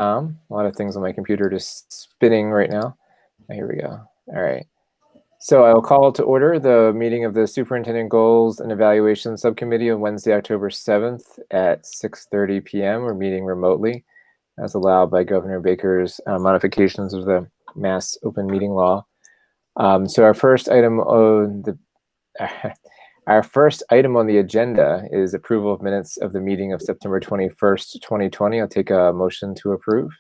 A lot of things on my computer just spinning right now. Here we go. All right. So I will call to order the meeting of the Superintendent Goals and Evaluation Subcommittee on Wednesday, October 7th at 6:30 p.m. We're meeting remotely as allowed by Governor Baker's modifications of the Mass Open Meeting Law. So our first item on the agenda is approval of minutes of the meeting of September 21st, 2020. I'll take a motion to approve.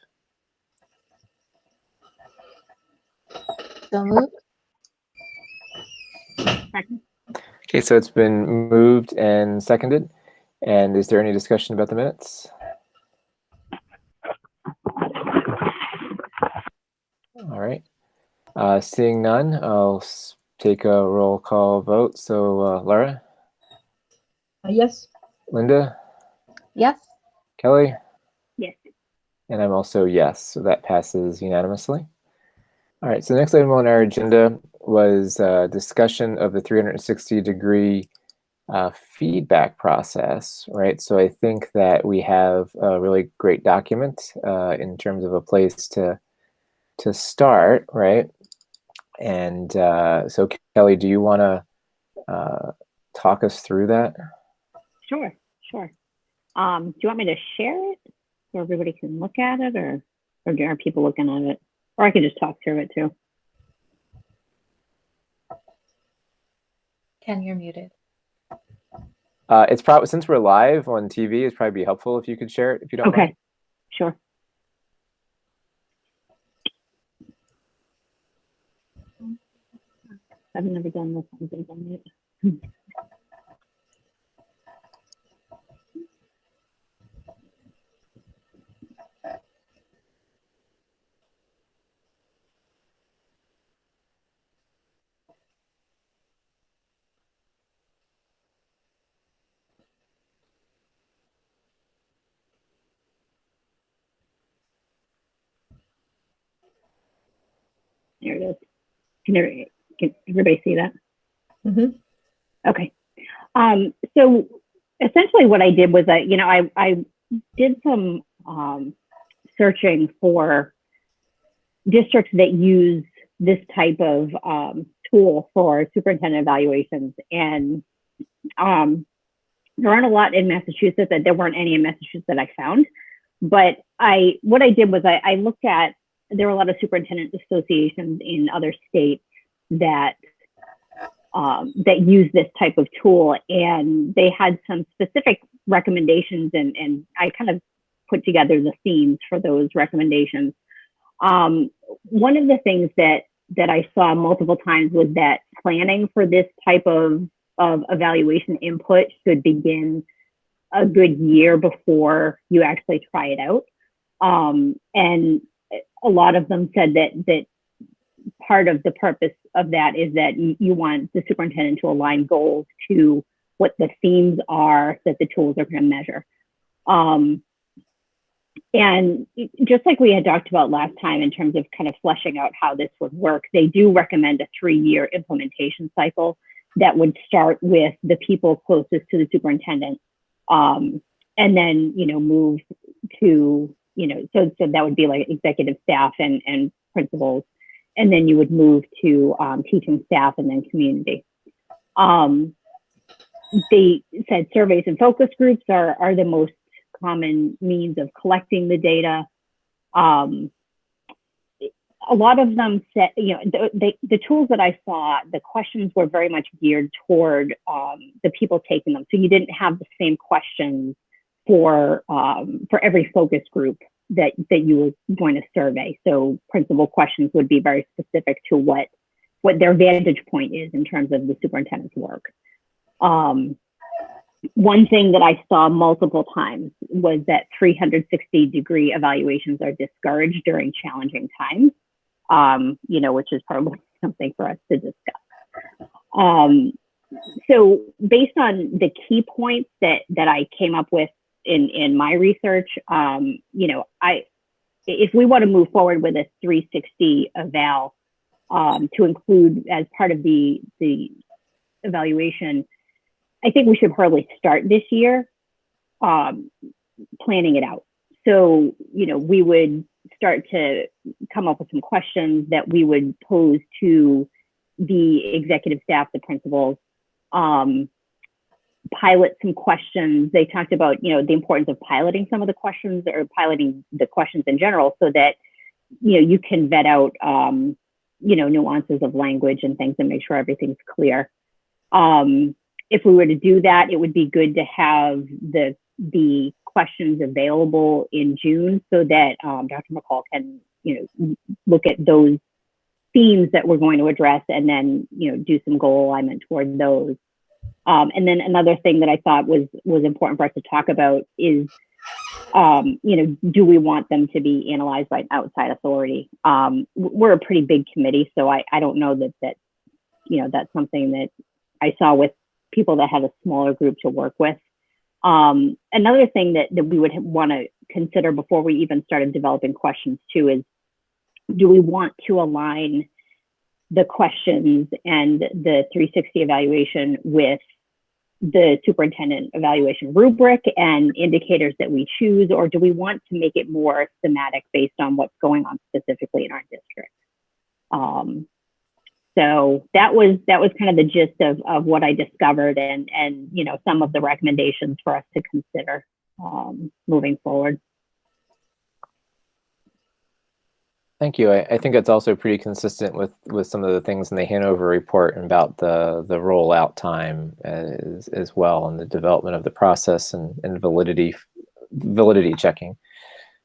So moved. Second. Okay, so it's been moved and seconded. And is there any discussion about the minutes? All right. Seeing none, I'll take a roll call vote. So Laura? Yes. Linda? Yes. Kelly? Yes. And I'm also yes, so that passes unanimously. All right, so the next item on our agenda was discussion of the 360-degree feedback process, right? So I think that we have a really great document in terms of a place to start, right? And so Kelly, do you want to talk us through that? Sure. Do you want me to share it so everybody can look at it, or are people looking at it? Or I could just talk through it too. Ken, you're muted. It's probably, since we're live on TV, it's probably be helpful if you could share it, if you don't mind. Okay, sure. I've never done this on it. There it is. Can everybody see that? Mm-hmm. Okay. So essentially what I did was I did some searching for districts that use this type of tool for superintendent evaluations. And there aren't a lot in Massachusetts, and there weren't any in Massachusetts that I found. But what I did was I looked at, there are a lot of superintendent associations in other states that use this type of tool, and they had some specific recommendations, and I kind of put together the themes for those recommendations. One of the things that I saw multiple times was that planning for this type of evaluation input should begin a good year before you actually try it out. And a lot of them said that part of the purpose of that is that you want the superintendent to align goals to what the themes are that the tools are going to measure. And just like we had talked about last time in terms of kind of fleshing out how this would work, they do recommend a 3-year implementation cycle that would start with the people closest to the superintendent, and then, move to, so that would be like executive staff and principals, and then you would move to teaching staff and then community. They said surveys and focus groups are the most common means of collecting the data. A lot of them said, the tools that I saw, the questions were very much geared toward the people taking them. So you didn't have the same questions for every focus group that you were going to survey. So principal questions would be very specific to what their vantage point is in terms of the superintendent's work. One thing that I saw multiple times was that 360-degree evaluations are discouraged during challenging times, which is probably something for us to discuss. So based on the key points that I came up with in my research, if we want to move forward with a 360 eval to include as part of the evaluation, I think we should probably start this year planning it out. So, we would start to come up with some questions that we would pose to the executive staff, the principals, pilot some questions. They talked about, the importance of piloting some of the questions, or piloting the questions in general, so that, you can vet out, nuances of language and things and make sure everything's clear. If we were to do that, it would be good to have the questions available in June, so that Dr. McCall can, look at those themes that we're going to address, and then, do some goal alignment toward those. And then another thing that I thought was important for us to talk about is, do we want them to be analyzed by an outside authority? We're a pretty big committee, so I don't know that that's something that I saw with people that have a smaller group to work with. Another thing that we would want to consider before we even started developing questions too is, do we want to align the questions and the 360 evaluation with the superintendent evaluation rubric and indicators that we choose, or do we want to make it more thematic based on what's going on specifically in our district? So that was kind of the gist of what I discovered, and some of the recommendations for us to consider moving forward. Thank you. I think it's also pretty consistent with some of the things in the Hanover report about the rollout time as well, and the development of the process and validity checking.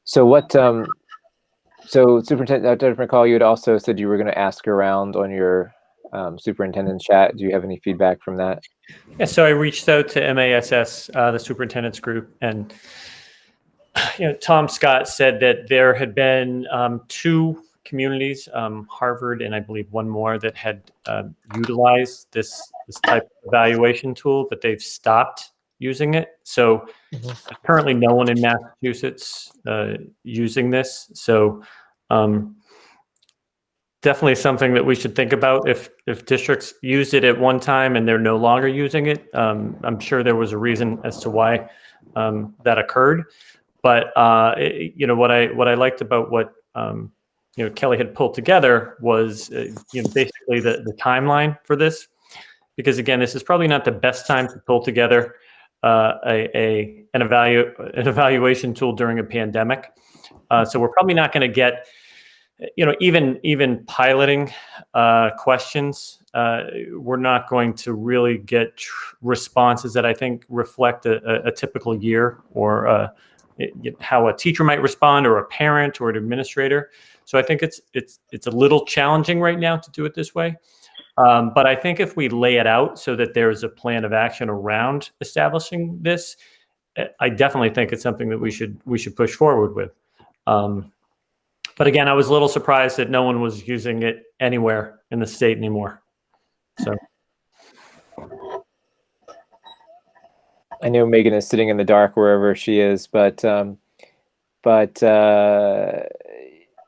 So what? So Superintendent Dr. McCall, you had also said you were going to ask around on your superintendent chat. Do you have any feedback from that? Yeah. So I reached out to MASS, the superintendent's group, and Tom Scott said that there had been 2 communities, Harvard and I believe one more, that had utilized this type of evaluation tool, but they've stopped using it. So currently no one in Massachusetts using this. So definitely something that we should think about. If districts used it at one time and they're no longer using it, I'm sure there was a reason as to why that occurred. But what I liked about what Kelly had pulled together was basically the timeline for this, because again, this is probably not the best time to pull together an evaluation tool during a pandemic. So we're probably not going to get even piloting questions. We're not going to really get responses that I think reflect a typical year, or how a teacher might respond, or a parent, or an administrator. So I think it's a little challenging right now to do it this way. But I think if we lay it out so that there's a plan of action around establishing this, I definitely think it's something that we should push forward with. But again, I was a little surprised that no one was using it anywhere in the state anymore. So. I know Megan is sitting in the dark wherever she is, but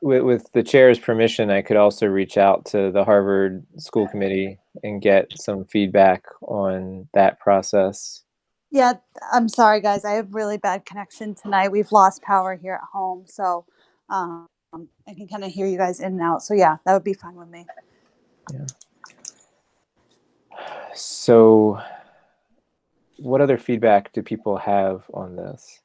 with the chair's permission, I could also reach out to the Harvard School Committee and get some feedback on that process. Yeah, I'm sorry, guys. I have really bad connection tonight. We've lost power here at home, so I can kind of hear you guys in and out. So yeah, that would be fine with me. Yeah. So what other feedback do people have on this?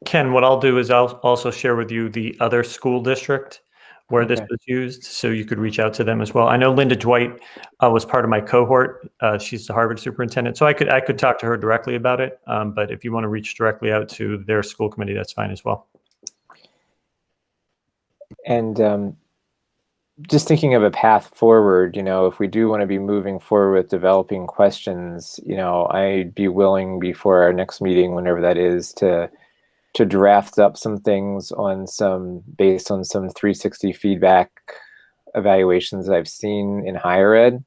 Ken, what I'll do is I'll also share with you the other school district where this was used, so you could reach out to them as well. I know Linda Dwight was part of my cohort. She's the Harvard superintendent, so I could talk to her directly about it. But if you want to reach directly out to their school committee, that's fine as well. And just thinking of a path forward, if we do want to be moving forward with developing questions, I'd be willing before our next meeting, whenever that is, to draft up some things based on some 360 feedback evaluations that I've seen in higher ed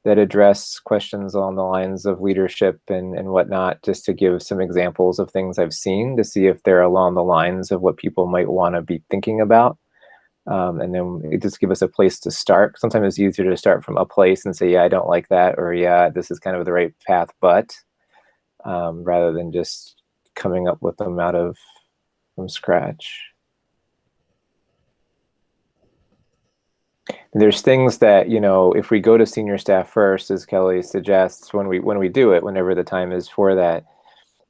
that address questions along the lines of leadership and whatnot, just to give some examples of things I've seen to see if they're along the lines of what people might want to be thinking about. And then it just give us a place to start. Sometimes it's easier to start from a place and say, yeah, I don't like that, or yeah, this is kind of the right path, but rather than just coming up with them from scratch. There's things that, you know, if we go to senior staff first, as Kelly suggests, when we do it, whenever the time is for that,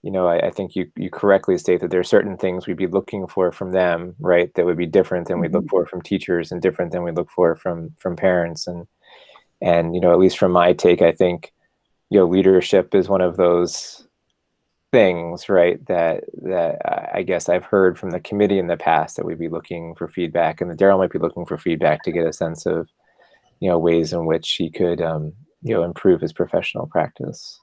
you know, I think you correctly state that there are certain things we'd be looking for from them, right? That would be different than we look for from teachers and different than we look for from parents. And, you know, at least from my take, I think, you know, leadership is one of those things, right, that I guess I've heard from the committee in the past that we'd be looking for feedback, and that Daryl might be looking for feedback to get a sense of, you know, ways in which he could, you know, improve his professional practice.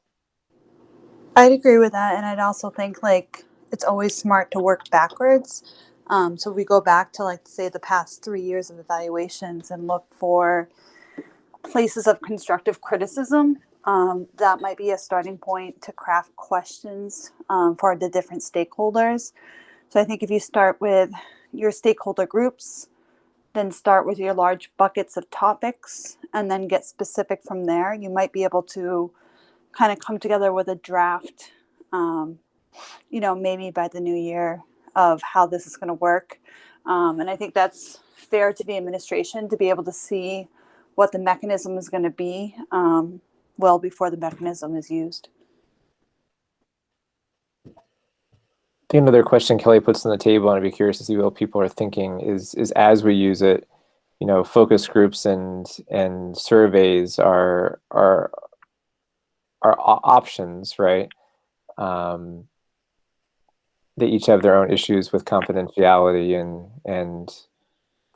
I'd agree with that, and I'd also think like it's always smart to work backwards. So if we go back to like say the past 3 years of evaluations and look for places of constructive criticism, that might be a starting point to craft questions for the different stakeholders. So I think if you start with your stakeholder groups, then start with your large buckets of topics and then get specific from there, you might be able to kind of come together with a draft, you know, maybe by the new year of how this is going to work. And I think that's fair to the administration to be able to see what the mechanism is going to be well before the mechanism is used. I think another question Kelly puts on the table, and I'd be curious to see what people are thinking, is as we use it, you know, focus groups and surveys are options, right? They each have their own issues with confidentiality and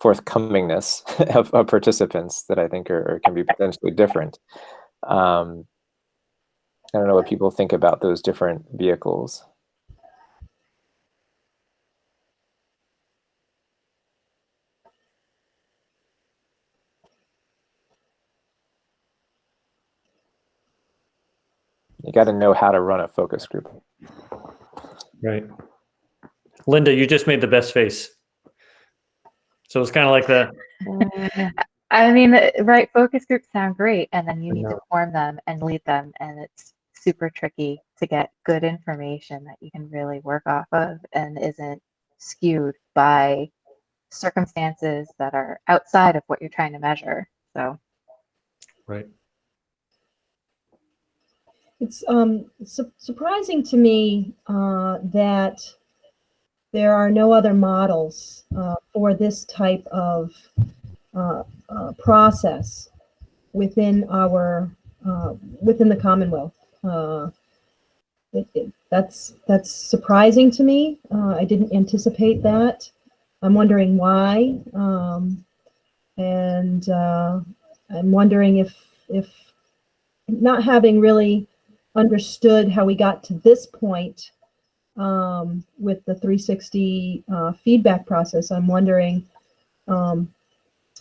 forthcomingness of participants that I think can be potentially different. I don't know what people think about those different vehicles. You got to know how to run a focus group. Right. Linda, you just made the best face. So it's kind of like the... I mean, right, focus groups sound great, and then you need to form them and lead them, and it's super tricky to get good information that you can really work off of and isn't skewed by circumstances that are outside of what you're trying to measure. So, right. It's surprising to me that there are no other models for this type of process within our within the Commonwealth. That's surprising to me. I didn't anticipate that. I'm wondering why, and I'm wondering if not having really understood how we got to this point with the 360 feedback process, I'm wondering, you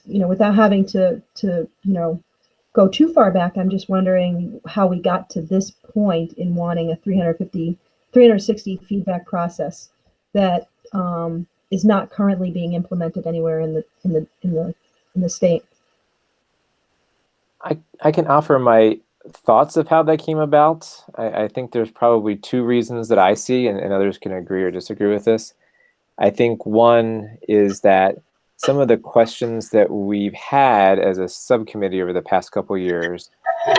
know, without having to you know, go too far back, I'm just wondering how we got to this point in wanting a 360 feedback process that is not currently being implemented anywhere in the state. I can offer my thoughts of how that came about. I think there's probably two reasons that I see, and others can agree or disagree with this. I think one is that some of the questions that we've had as a subcommittee over the past couple of years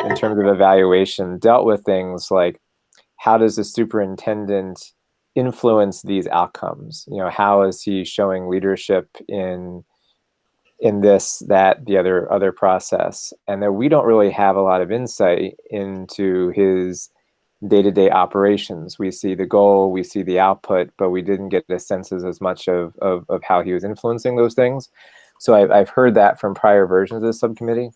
in terms of evaluation dealt with things like, how does the superintendent influence these outcomes? You know, how is he showing leadership in this, that, the other process? And that we don't really have a lot of insight into his day-to-day operations. We see the goal, we see the output, but we didn't get a sense as much of how he was influencing those things. So I've heard that from prior versions of the subcommittee.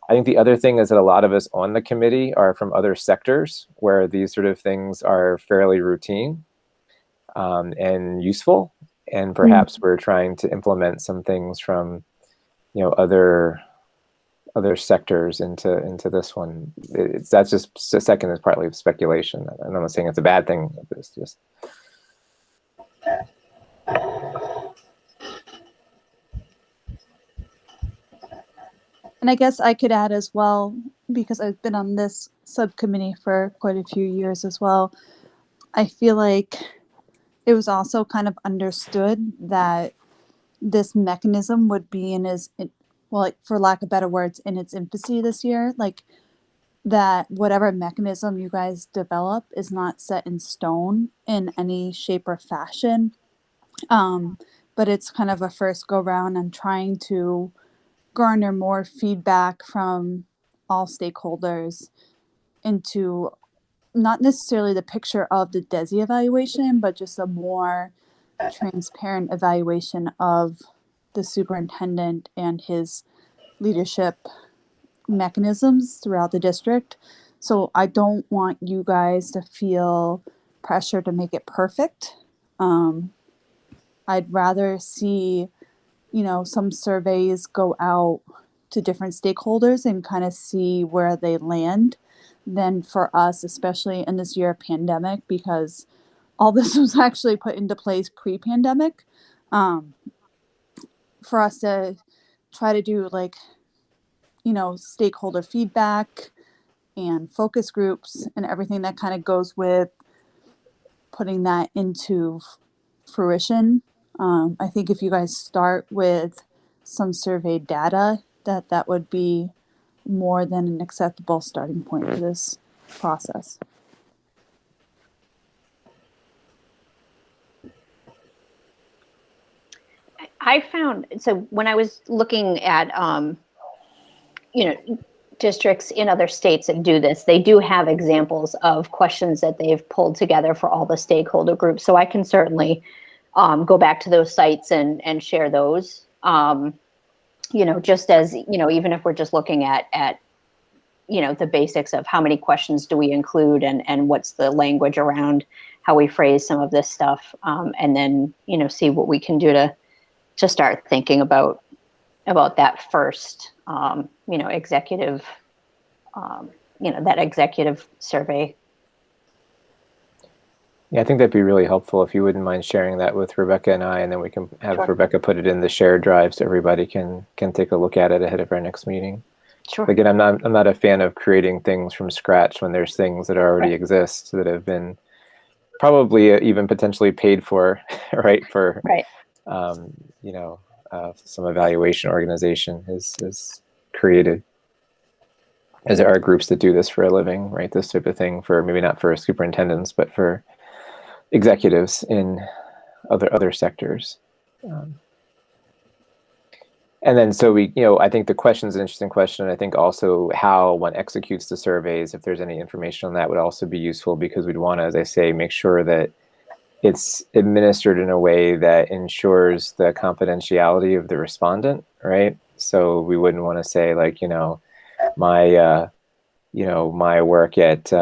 I think the other thing is that a lot of us on the committee are from other sectors where these sort of things are fairly routine and useful. And perhaps we're trying to implement some things from, you know, other sectors into this one. That's just second is partly speculation. I'm not saying it's a bad thing. It's just. And I guess I could add as well, because I've been on this subcommittee for quite a few years as well. I feel like it was also kind of understood that this mechanism would be well, like, for lack of better words, in its infancy this year. Like, that whatever mechanism you guys develop is not set in stone in any shape or fashion. But it's kind of a first go round and trying to garner more feedback from all stakeholders into not necessarily the picture of the DESI evaluation, but just a more transparent evaluation of the superintendent and his leadership mechanisms throughout the district. So I don't want you guys to feel pressure to make it perfect. I'd rather see, some surveys go out to different stakeholders and kind of see where they land than for us, especially in this year of pandemic, because all this was actually put into place pre-pandemic. For us to try to do stakeholder feedback and focus groups and everything that kind of goes with putting that into fruition. I think if you guys start with some survey data, that would be more than an acceptable starting point for this process. I found, so when I was looking at, districts in other states that do this, they do have examples of questions that they've pulled together for all the stakeholder groups. So I can certainly go back to those sites and share those, just as, even if we're just looking at the basics of how many questions do we include and what's the language around how we phrase some of this stuff, and then, see what we can do to start thinking about that first, executive, that executive survey. Yeah, I think that'd be really helpful if you wouldn't mind sharing that with Rebecca and I, and then we can have Sure. Rebecca put it in the shared drive so everybody can take a look at it ahead of our next meeting. Sure. Again, I'm not a fan of creating things from scratch when there's things that already exist that have been probably even potentially paid for, right? Right. Some evaluation organization is created. As there are groups that do this for a living, right? This type of thing for maybe not for superintendents, but for executives in other sectors. And then so I think the question is an interesting question. I think also how one executes the surveys, if there's any information on that, would also be useful, because we'd want to, as I say, make sure that it's administered in a way that ensures the confidentiality of the respondent, right? So we wouldn't want to say my work at,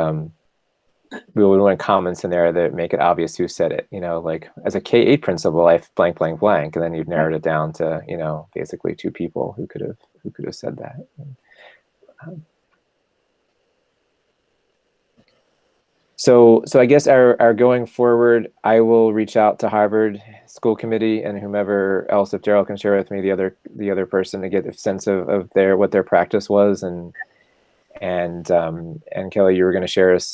we would want comments in there that make it obvious who said it, like as a K-8 principal, I blank, blank, blank, and then you've narrowed it down to, basically 2 people who could have said that. So I guess our going forward, I will reach out to Harvard School Committee and whomever else, if Daryl can share with me the other person, to get a sense of what their practice was, and Kelly, you were going to share us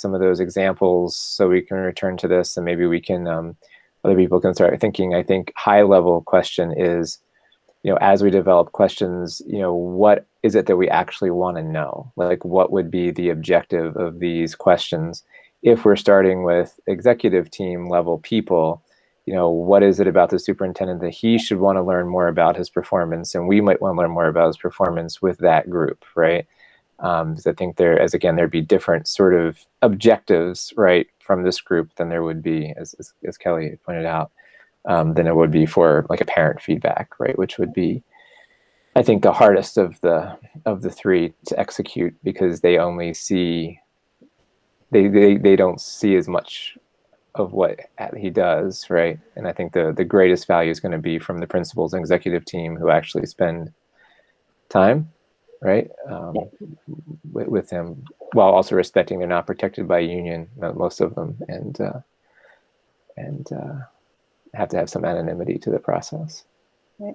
some of those examples so we can return to this, and maybe we can other people can start thinking. I think high level question is, as we develop questions, what is it that we actually want to know? Like, what would be the objective of these questions? If we're starting with executive team level people, what is it about the superintendent that he should want to learn more about his performance, and we might want to learn more about his performance with that group, right? Because I think there'd be different sort of objectives, right, from this group than there would be, as Kelly pointed out, than it would be for like a parent feedback, right, which would be, I think, the hardest of the 3 to execute, because they only see, they don't see as much of what he does, right? And I think the greatest value is going to be from the principals and executive team who actually spend time, right, with him, while also respecting they're not protected by a union, most of them, and have to have some anonymity to the process. Right.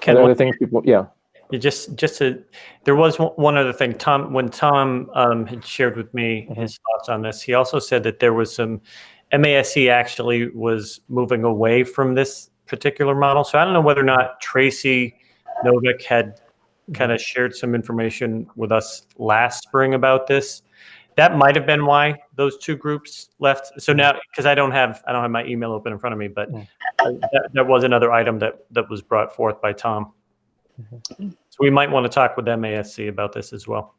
Are there other things people, yeah. there was one other thing. When Tom had shared with me his thoughts on this, he also said that there was some MASC actually was moving away from this particular model. So I don't know whether or not Tracy Novik had kind of shared some information with us last spring about this. That might have been why those two groups left. So now, because I don't have my email open in front of me, but that was another item that was brought forth by Tom. So we might want to talk with MASC about this as well.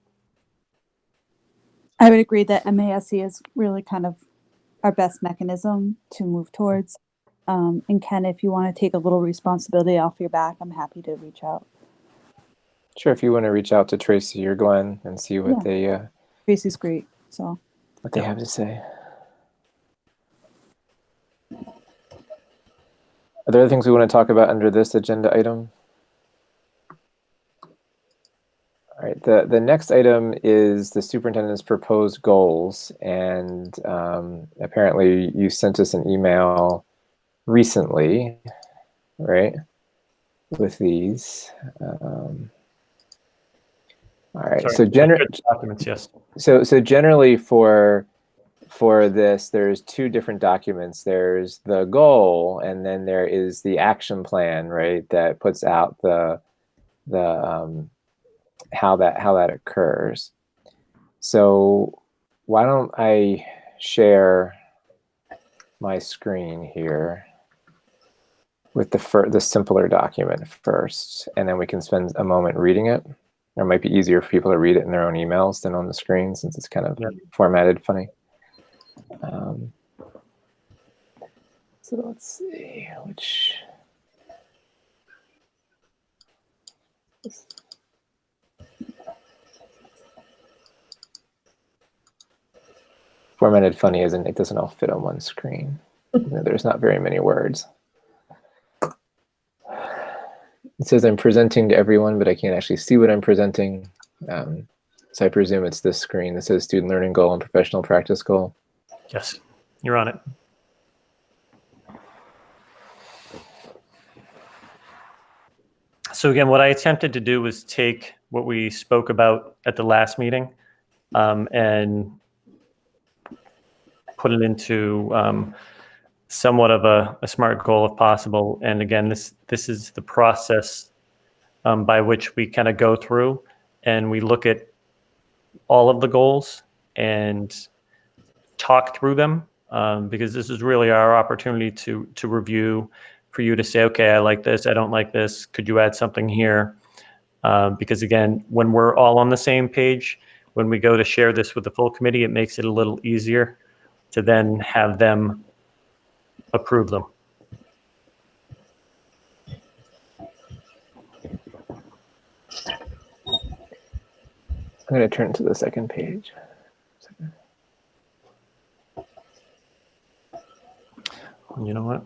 I would agree that MASC is really kind of our best mechanism to move towards. And Ken, if you want to take a little responsibility off your back, I'm happy to reach out. Sure, if you want to reach out to Tracy or Glenn and see what they Tracy's great, so what they have to say. Are there other things we want to talk about under this agenda item? All right, the next item is the superintendent's proposed goals, and apparently you sent us an email recently, right, with these. All right. Sorry, So documents, yes. So generally for this, there's two different documents. There's the goal, and then there is the action plan, right? That puts out the how that occurs. So why don't I share my screen here with the simpler document first, and then we can spend a moment reading it. It might be easier for people to read it in their own emails than on the screen, since it's kind of formatted funny. So let's see which. Formatted funny as in it doesn't all fit on one screen. There's not very many words. It says I'm presenting to everyone, but I can't actually see what I'm presenting. So I presume it's this screen that says student learning goal and professional practice goal. Yes, you're on it. So again, what I attempted to do was take what we spoke about at the last meeting and put it into somewhat of a SMART goal if possible. And again, this is the process by which we kind of go through and we look at all of the goals and talk through them because this is really our opportunity to review, for you to say, okay, I like this, I don't like this, could you add something here? Because again, when we're all on the same page, when we go to share this with the full committee, it makes it a little easier to then have them approve them. I'm going to turn to the second page. You know what?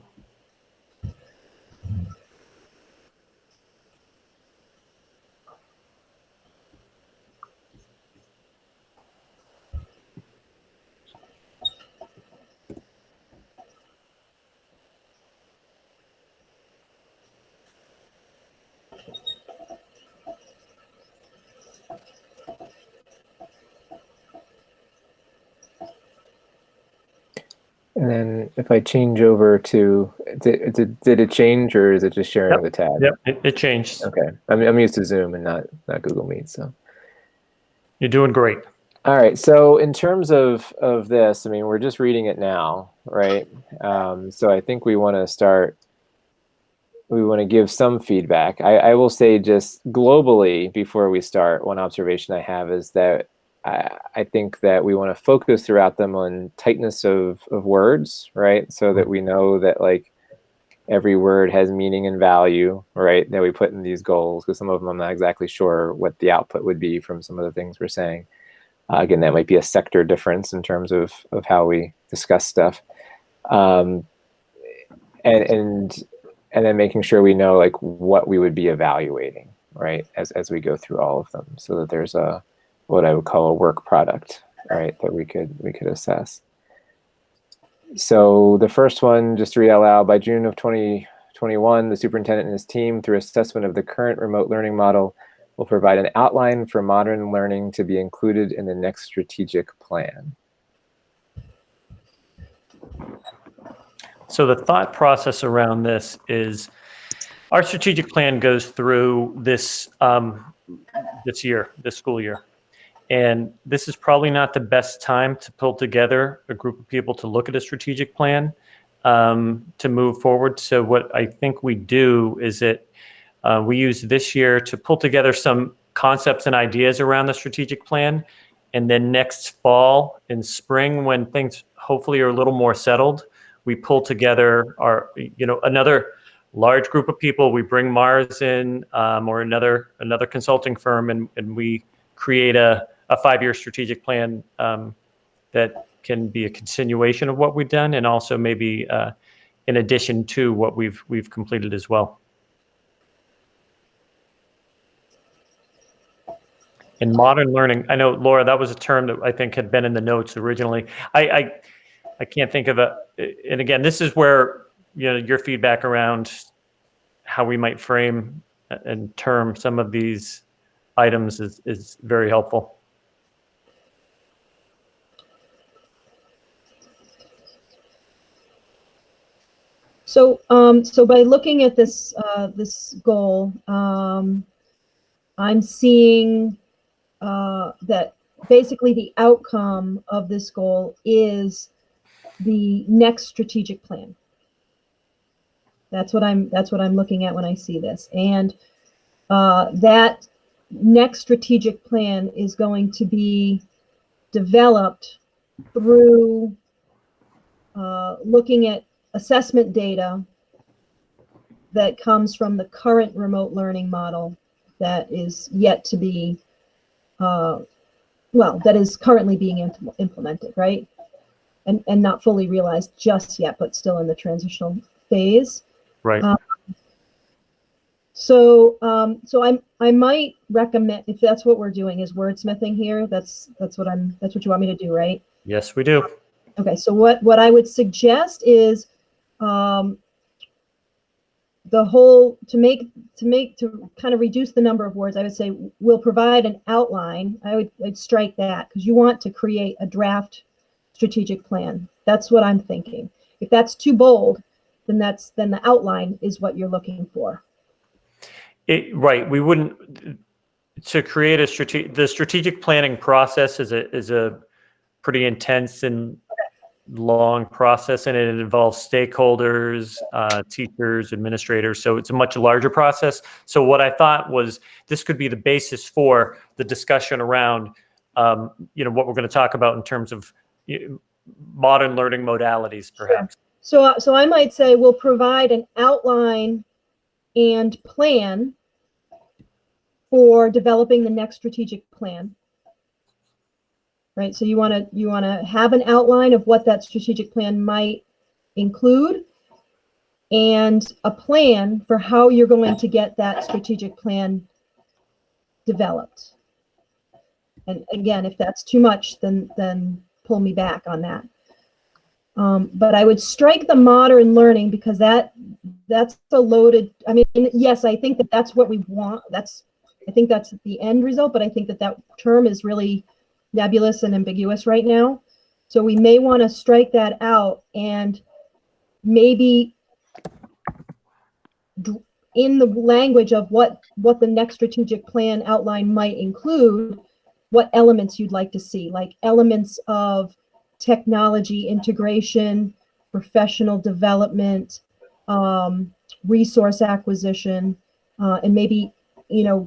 And then if I change over to, did it change, or is it just sharing the tab? Yep, it changed. Okay, I'm used to Zoom and not Google Meet, so. You're doing great. All right, so in terms of this, I mean, we're just reading it now, right? So I think we want to give some feedback. I will say just globally before we start, one observation I have is that I think that we want to focus throughout them on tightness of words, right? So that we know that like every word has meaning and value, right? That we put in these goals, because some of them I'm not exactly sure what the output would be from some of the things we're saying. Again, that might be a sector difference in terms of how we discuss stuff. And then making sure we know like what we would be evaluating, right? As we go through all of them, so that there's what I would call a work product, right? That we could assess. So the first one, just to read out loud, by June of 2021, the superintendent and his team, through assessment of the current remote learning model, will provide an outline for modern learning to be included in the next strategic plan. So the thought process around this is our strategic plan goes through this this school year. And this is probably not the best time to pull together a group of people to look at a strategic plan to move forward. So what I think we do is that we use this year to pull together some concepts and ideas around the strategic plan. And then next fall and spring, when things hopefully are a little more settled, we pull together our, another large group of people. We bring Mars in or another consulting firm, and we create a 5-year strategic plan that can be a continuation of what we've done, and also maybe in addition to what we've completed as well. And modern learning, I know, Laura, that was a term that I think had been in the notes originally. I can't think of and again, this is where your feedback around how we might frame and term some of these items is very helpful. So, so by looking at this this goal, I'm seeing that basically the outcome of this goal is the next strategic plan. That's what I'm looking at when I see this, and that next strategic plan is going to be developed through looking at assessment data that comes from the current remote learning model that is yet to be, well, that is currently being implemented, right? And not fully realized just yet, but still in the transitional phase. Right. So I might recommend, if that's what we're doing is wordsmithing here, that's what you want me to do, right? Yes, we do. Okay, so what I would suggest is the whole, to kind of reduce the number of words, I would say we'll provide an outline. I'd strike that, because you want to create a draft strategic plan. That's what I'm thinking. If that's too bold, then the outline is what you're looking for. Right. We wouldn't, to create the strategic planning process is a pretty intense and long process, and it involves stakeholders, teachers, administrators. So it's a much larger process. So what I thought was this could be the basis for the discussion around, what we're going to talk about in terms of modern learning modalities, perhaps. Sure. So I might say we'll provide an outline and plan for developing the next strategic plan. Right, so you want to have an outline of what that strategic plan might include, and a plan for how you're going to get that strategic plan developed. And again, if that's too much, then pull me back on that. But I would strike the modern learning, because that's a loaded. I mean, yes, I think that's what we want. I think that's the end result, but I think that term is really nebulous and ambiguous right now. So we may want to strike that out, and maybe in the language of what the next strategic plan outline might include, what elements you'd like to see, like elements of technology integration, professional development, resource acquisition, and maybe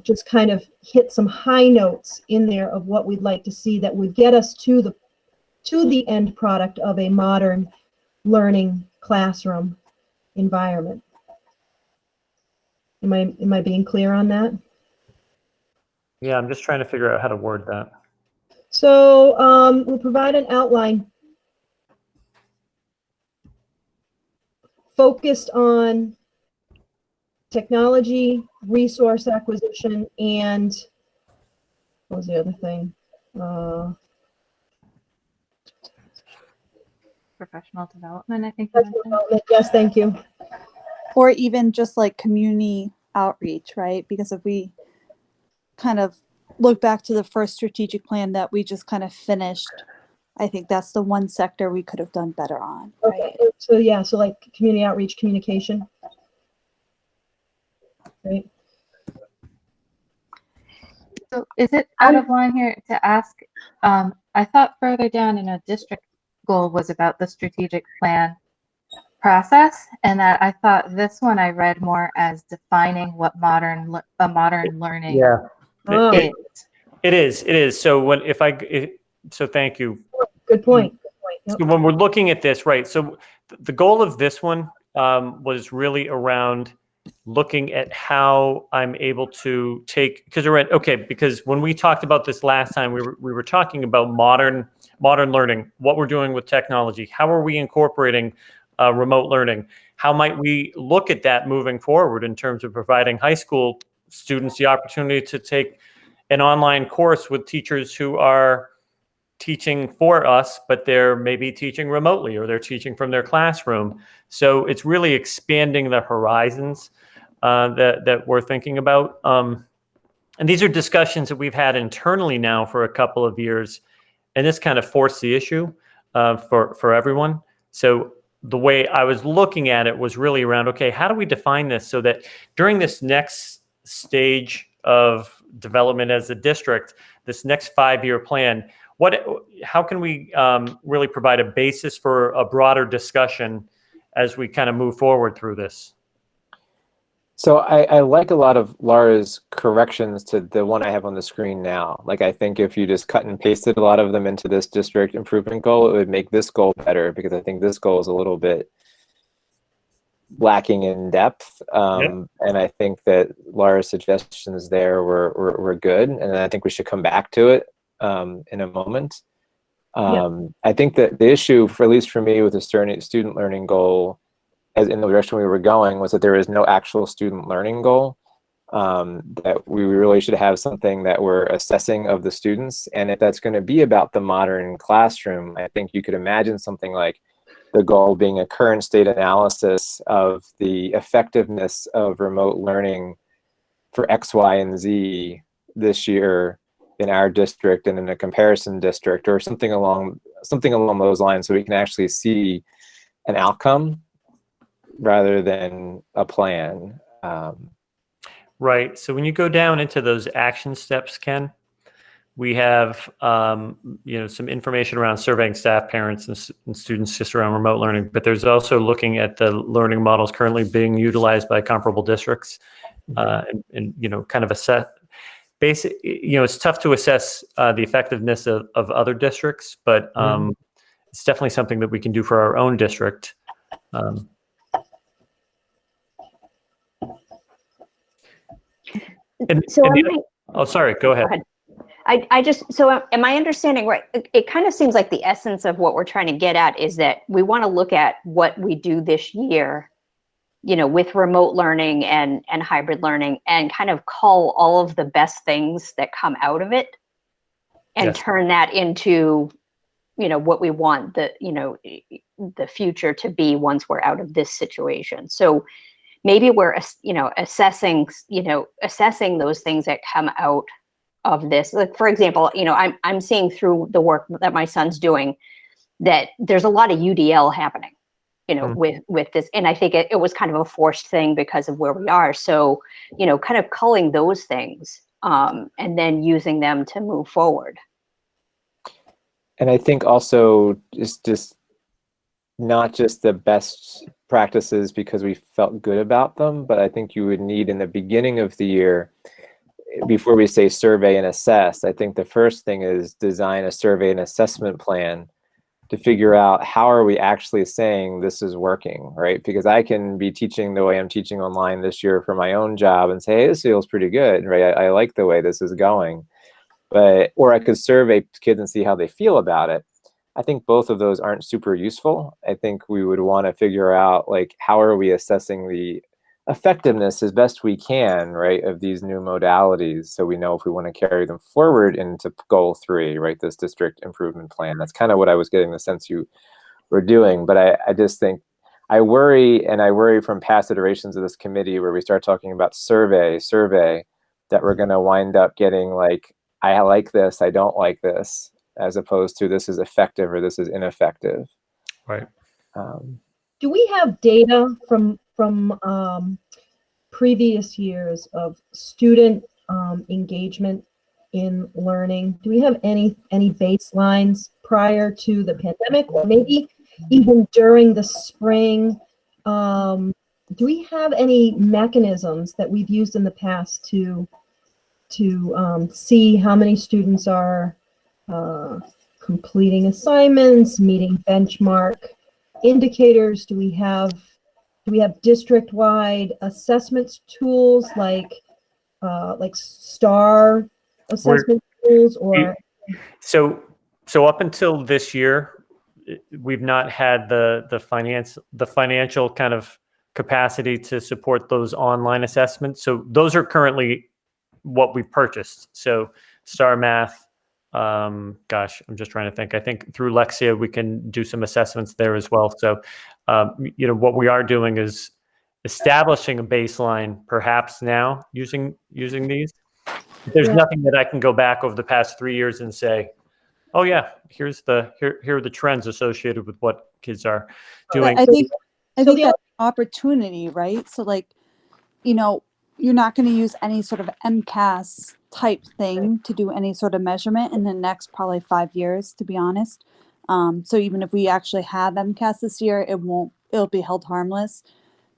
just kind of hit some high notes in there of what we'd like to see that would get us to the end product of a modern learning classroom environment. Am I being clear on that? Yeah, I'm just trying to figure out how to word that. So we'll provide an outline focused on technology, resource acquisition, and what was the other thing? Professional development, I think. Professional development. Yes, thank you. Or even just like community outreach, right? Because if we kind of look back to the first strategic plan that we just kind of finished, I think that's the one sector we could have done better on. Right? Okay, so yeah, so like community outreach, communication. Right. So is it out of line here to ask, I thought further down in a district goal was about the strategic plan process, and that I thought this one I read more as defining what modern learning Oh, is. It is. So so thank you. good point. Good point. Yep. So when we're looking at this, right, so the goal of this one was really around looking at how I'm able to take, because when we talked about this last time, we were talking about modern learning, what we're doing with technology, how are we incorporating remote learning, how might we look at that moving forward in terms of providing high school students the opportunity to take an online course with teachers who are teaching for us, but they're maybe teaching remotely or they're teaching from their classroom. So it's really expanding the horizons that we're thinking about. And these are discussions that we've had internally now for a couple of years, and this kind of forced the issue for everyone. So the way I was looking at it was really around, okay, how do we define this so that during this next stage of development as a district, this next 5-year plan, how can we really provide a basis for a broader discussion as we kind of move forward through this? So I like a lot of Laura's corrections to the one I have on the screen now. Like, I think if you just cut and pasted a lot of them into this district improvement goal, it would make this goal better, because I think this goal is a little bit lacking in depth. And I think that Laura's suggestions there were good, and I think we should come back to it in a moment. I think that the issue, at least for me, with the student learning goal, as in the direction we were going, was that there is no actual student learning goal. That we really should have something that we're assessing of the students. And if that's going to be about the modern classroom, I think you could imagine something like the goal being a current state analysis of the effectiveness of remote learning for X, Y, and Z this year in our district and in a comparison district, or something along those lines, so we can actually see an outcome rather than a plan. Right. So when you go down into those action steps, Ken, we have some information around surveying staff, parents, and students just around remote learning. But there's also looking at the learning models currently being utilized by comparable districts, and kind of assess. It's tough to assess the effectiveness of other districts, but it's definitely something that we can do for our own district. Sorry, go ahead. Am I understanding right? It kind of seems like the essence of what we're trying to get at is that we want to look at what we do this year, with remote learning and hybrid learning, and kind of cull all of the best things that come out of it and turn that into, what we want the future to be once we're out of this situation. So maybe we're, assessing those things that come out of this. Like, for example, I'm seeing through the work that my son's doing that there's a lot of UDL happening, with this. And I think it was kind of a forced thing because of where we are. So, kind of culling those things and then using them to move forward. And I think also just not just the best practices because we felt good about them, but I think you would need in the beginning of the year, before we say survey and assess, I think the first thing is design a survey and assessment plan to figure out how are we actually saying this is working, right? Because I can be teaching the way I'm teaching online this year for my own job and say, hey, this feels pretty good, right? I like the way this is going. Or I could survey kids and see how they feel about it. I think both of those aren't super useful. I think we would want to figure out, like, how are we assessing the effectiveness as best we can, right, of these new modalities, so we know if we want to carry them forward into goal 3, right, this district improvement plan. That's kind of what I was getting the sense you were doing. But I just think I worry from past iterations of this committee where we start talking about survey, that we're going to wind up getting like, I like this, I don't like this, as opposed to this is effective or this is ineffective. Right. Do we have data from previous years of student engagement in learning? Do we have any baselines prior to the pandemic, or maybe even during the spring? Do we have any mechanisms that we've used in the past to see how many students are completing assignments, meeting benchmark indicators? Do we have district-wide assessments tools like STAR assessment tools? Or so up until this year, we've not had the financial kind of capacity to support those online assessments. So those are currently what we purchased. So STAR Math, gosh, I'm just trying to think. I think through Lexia, we can do some assessments there as well. So, what we are doing is establishing a baseline perhaps now using these. There's nothing that I can go back over the past 3 years and say, oh yeah, here are the trends associated with what kids are doing. I think that's opportunity, right? So like, you're not going to use any sort of MCAS type thing to do any sort of measurement in the next probably 5 years, to be honest. So even if we actually have MCAS this year, it'll be held harmless.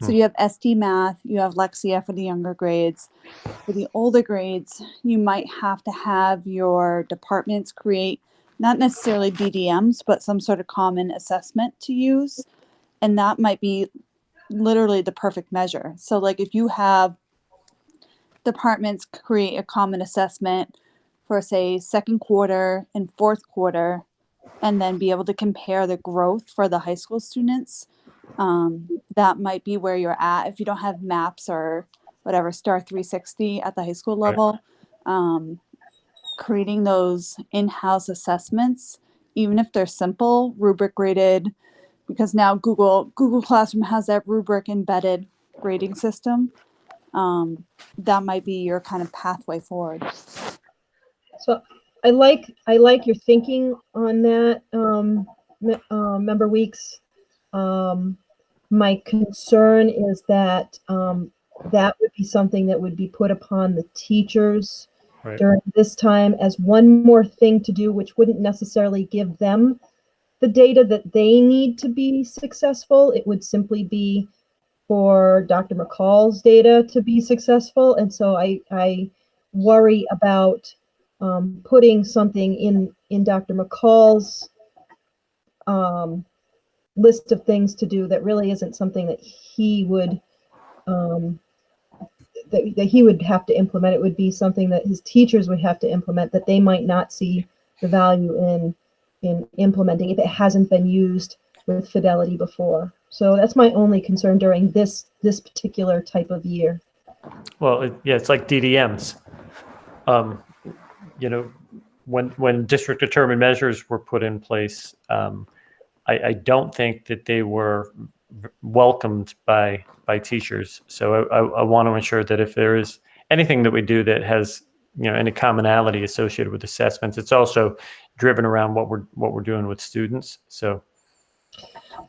So you have SD Math, you have Lexia for the younger grades. For the older grades, you might have to have your departments create not necessarily DDMs, but some sort of common assessment to use. And that might be literally the perfect measure. So like if you have departments create a common assessment for say second quarter and fourth quarter, and then be able to compare the growth for the high school students, that might be where you're at. If you don't have maps or whatever, STAR 360 at the high school level, creating those in-house assessments, even if they're simple, rubric graded, because now Google Classroom has that rubric embedded grading system. That might be your kind of pathway forward. So I like your thinking on that, Member Weeks. My concern is that that would be something that would be put upon the teachers during this time as one more thing to do, which wouldn't necessarily give them the data that they need to be successful. It would simply be for Dr. McCall's data to be successful. And so I worry about putting something in Dr. McCall's list of things to do that really isn't something that he would that he would have to implement. It would be something that his teachers would have to implement that they might not see the value in implementing if it hasn't been used with fidelity before. So that's my only concern during this particular type of year. Well, it's like DDMs. When district determined measures were put in place, I don't think that they were welcomed by teachers. So I want to ensure that if there is anything that we do that has any commonality associated with assessments, it's also driven around what we're doing with students. So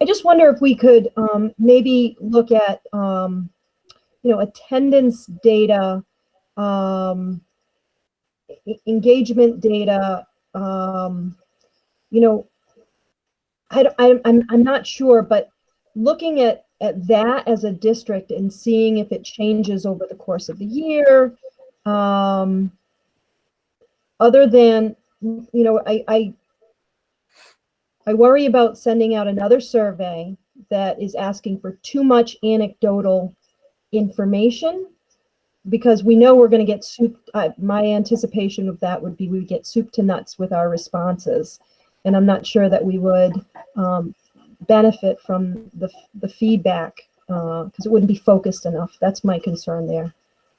I just wonder if we could maybe look at attendance data, engagement data. I'm not sure, but looking at that as a district and seeing if it changes over the course of the year, other than, I worry about sending out another survey that is asking for too much anecdotal information, because we know we're going to get soup. My anticipation of that would be we would get soup to nuts with our responses. And I'm not sure that we would benefit from the feedback because it wouldn't be focused enough. That's my concern there.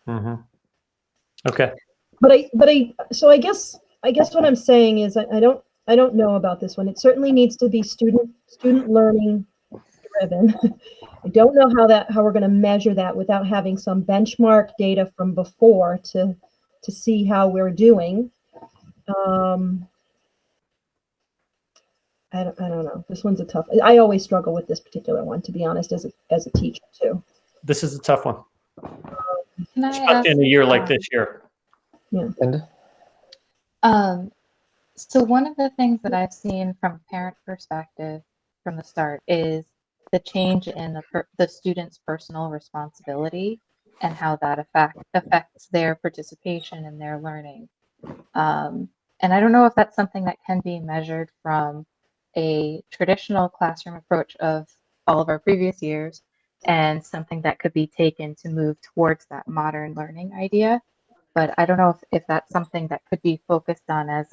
Mm-hmm. Okay. So I guess what I'm saying is I don't know about this one. It certainly needs to be student learning driven. I don't know how we're going to measure that without having some benchmark data from before to to see how we're doing. I don't know. This one's a tough. I always struggle with this particular one, to be honest, as a teacher too. This is a tough one, Can I especially ask, in a year like this year. Yeah. And So one of the things that I've seen from a parent perspective from the start is the change in the student's personal responsibility and how that affects their participation and their learning. And I don't know if that's something that can be measured from a traditional classroom approach of all of our previous years and something that could be taken to move towards that modern learning idea. But I don't know if that's something that could be focused on as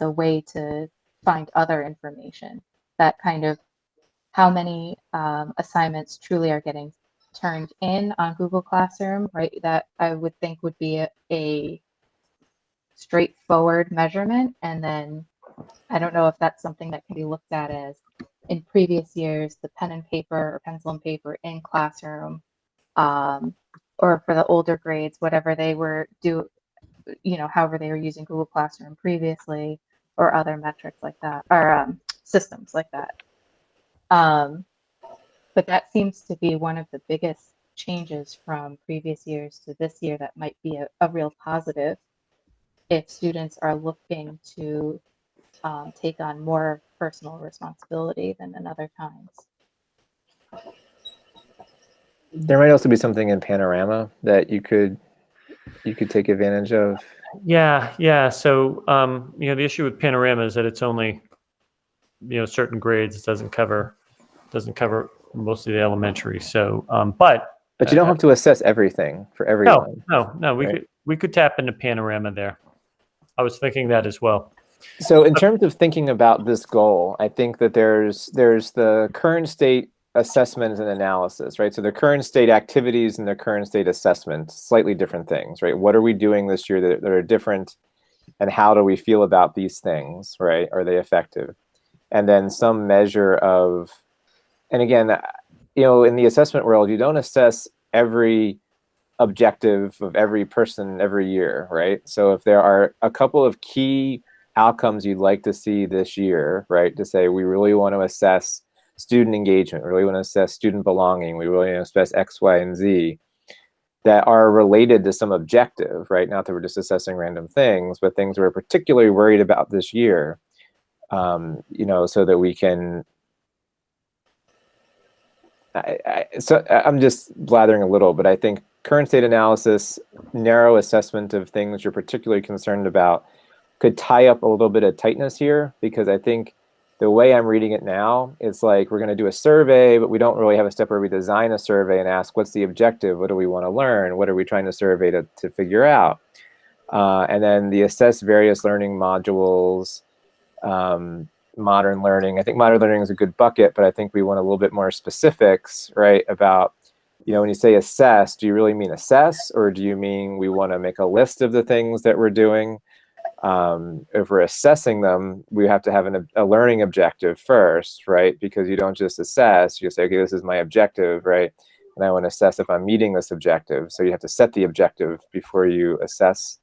a way to find other information, that kind of how many assignments truly are getting turned in on Google Classroom, right? That I would think would be a straightforward measurement. And then I don't know if that's something that can be looked at as in previous years, the pen and paper or pencil and paper in classroom, or for the older grades, whatever they were however they were using Google Classroom previously, or other metrics like that, or systems like that. But that seems to be one of the biggest changes from previous years to this year that might be a real positive if students are looking to take on more personal responsibility than in other times. there might also be something in Panorama that you could take advantage of. Yeah. So, the issue with Panorama is that it's only, certain grades. It doesn't cover most of the elementary. So, but you don't have to assess everything for everyone. No. We could tap into Panorama there. I was thinking that as well. So in terms of thinking about this goal, I think that there's the current state assessment and analysis, right? So the current state activities and the current state assessment, slightly different things, right? What are we doing this year that are different, and how do we feel about these things, right? Are they effective? And then some measure of, and again, in the assessment world, you don't assess every objective of every person every year, right? So if there are a couple of key outcomes you'd like to see this year, right? To say, we really want to assess student engagement, we really want to assess student belonging, we really want to assess X, Y, and Z, that are related to some objective, right? Not that we're just assessing random things, but things we're particularly worried about this year, so that we can, so I'm just blathering a little, but I think current state analysis, narrow assessment of things you're particularly concerned about could tie up a little bit of tightness here, because I think the way I'm reading it now, it's like we're going to do a survey, but we don't really have a step where we design a survey and ask, what's the objective? What do we want to learn? What are we trying to survey to figure out? And then the assess various learning modules, modern learning. I think modern learning is a good bucket, but I think we want a little bit more specifics, right? About, when you say assess, do you really mean assess, or do you mean we want to make a list of the things that we're doing? If we're assessing them, we have to have a learning objective first, right? Because you don't just assess, you say, okay, this is my objective, right? And I want to assess if I'm meeting this objective. So you have to set the objective before you assess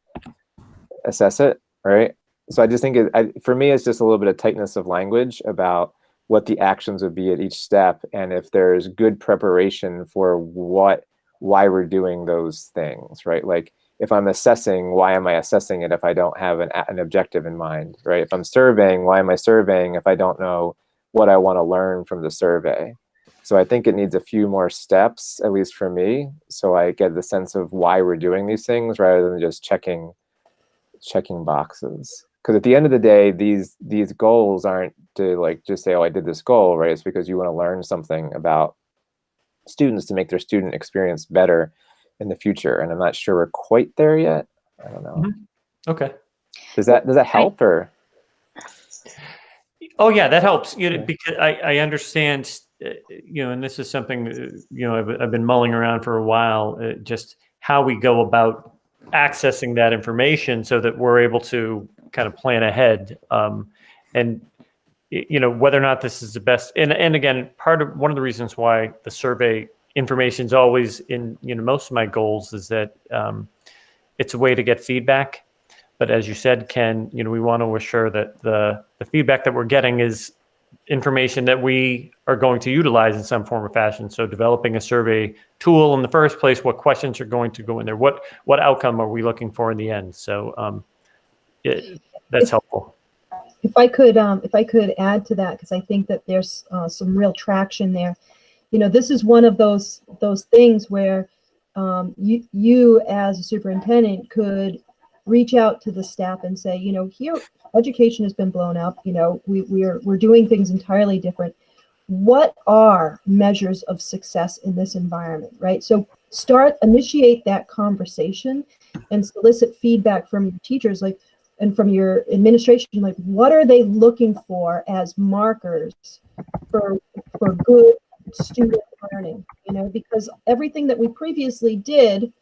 it, right? So I just think, for me, it's just a little bit of tightness of language about what the actions would be at each step, and if there's good preparation for why we're doing those things, right? Like, if I'm assessing, why am I assessing it if I don't have an objective in mind, right? If I'm surveying, why am I surveying if I don't know what I want to learn from the survey? So I think it needs a few more steps, at least for me, so I get the sense of why we're doing these things rather than just checking boxes. Because at the end of the day, these goals aren't to just say, oh, I did this goal, right? It's because you want to learn something about students to make their student experience better in the future. And I'm not sure we're quite there yet. I don't know. Mm-hmm. Okay. Does that help, or? Oh yeah, that helps. Because I understand, and this is something, I've been mulling around for a while, just how we go about accessing that information so that we're able to kind of plan ahead. And whether or not this is the best. And again, one of the reasons why the survey information is always in, most of my goals is that, it's a way to get feedback. But as you said, Ken, we want to assure that the feedback that we're getting is information that we are going to utilize in some form or fashion. So developing a survey tool in the first place, what questions are going to go in there? What outcome are we looking for in the end? So that's helpful. If I could add to that, because I think that there's some real traction there. This is one of those things where you as a superintendent could reach out to the staff and say, here education has been blown up. We're doing things entirely different. What are measures of success in this environment, right? So initiate that conversation and solicit feedback from your teachers, and from your administration, what are they looking for as markers for good student learning? Because everything that we previously did,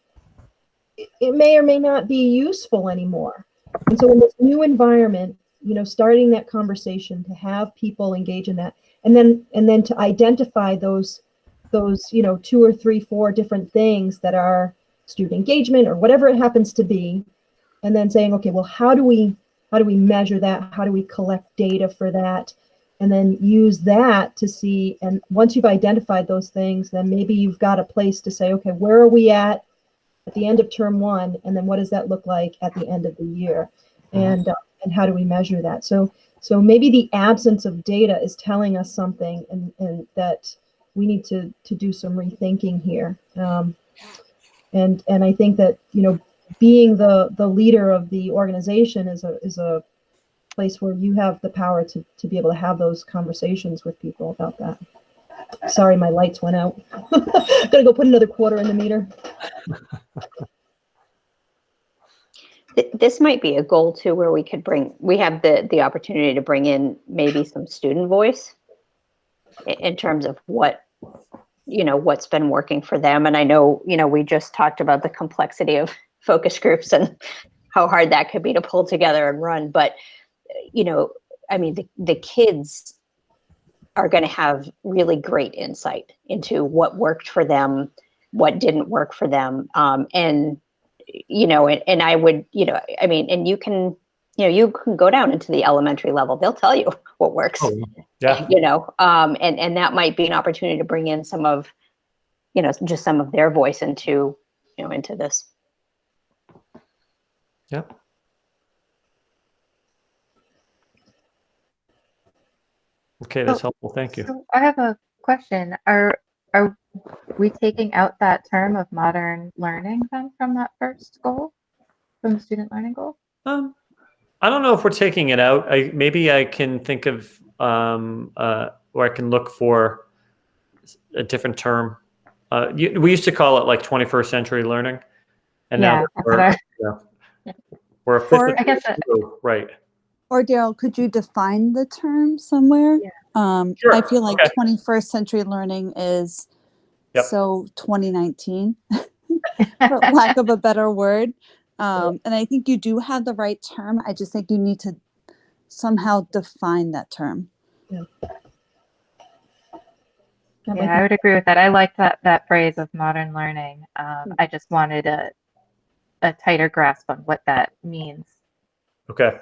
it may or may not be useful anymore. And so in this new environment, starting that conversation, to have people engage in that, and then to identify those 2 or 3, 4 different things that are student engagement or whatever it happens to be, and then saying, okay, well, how do we measure that? How do we collect data for that? And then use that to see, and once you've identified those things, then maybe you've got a place to say, okay, where are we at the end of term 1, and then what does that look like at the end of the year, and how do we measure that? So maybe the absence of data is telling us something, and that we need to do some rethinking here. And I think that being the leader of the organization is a place where you have the power to be able to have those conversations with people about that. Sorry, my lights went out. Gotta go put another quarter in the meter. This might be a goal too, where we have the opportunity to bring in maybe some student voice in terms of what's been working for them. And I know, we just talked about the complexity of focus groups and how hard that could be to pull together and run. But, the kids are going to have really great insight into what worked for them, what didn't work for them. And I would, and you can go down into the elementary level. They'll tell you what works, yeah. And that might be an opportunity to bring in some of, just some of their voice into this. Yep. Okay, that's helpful. Thank you. So I have a question. Are we taking out that term of modern learning then from that first goal, from the student learning goal? I don't know if we're taking it out. Maybe I can think of, or I can look for a different term. We used to call it 21st century learning, and now we're officially, I guess right. Or Daryl, could you define the term somewhere? Yeah. Sure. I feel like Okay. 21st century learning is so 2019, for lack of a better word. And I think you do have the right term. I just think you need to somehow define that term. Yeah, I would agree with that. I like that phrase of modern learning. I just wanted a tighter grasp on what that means. Okay.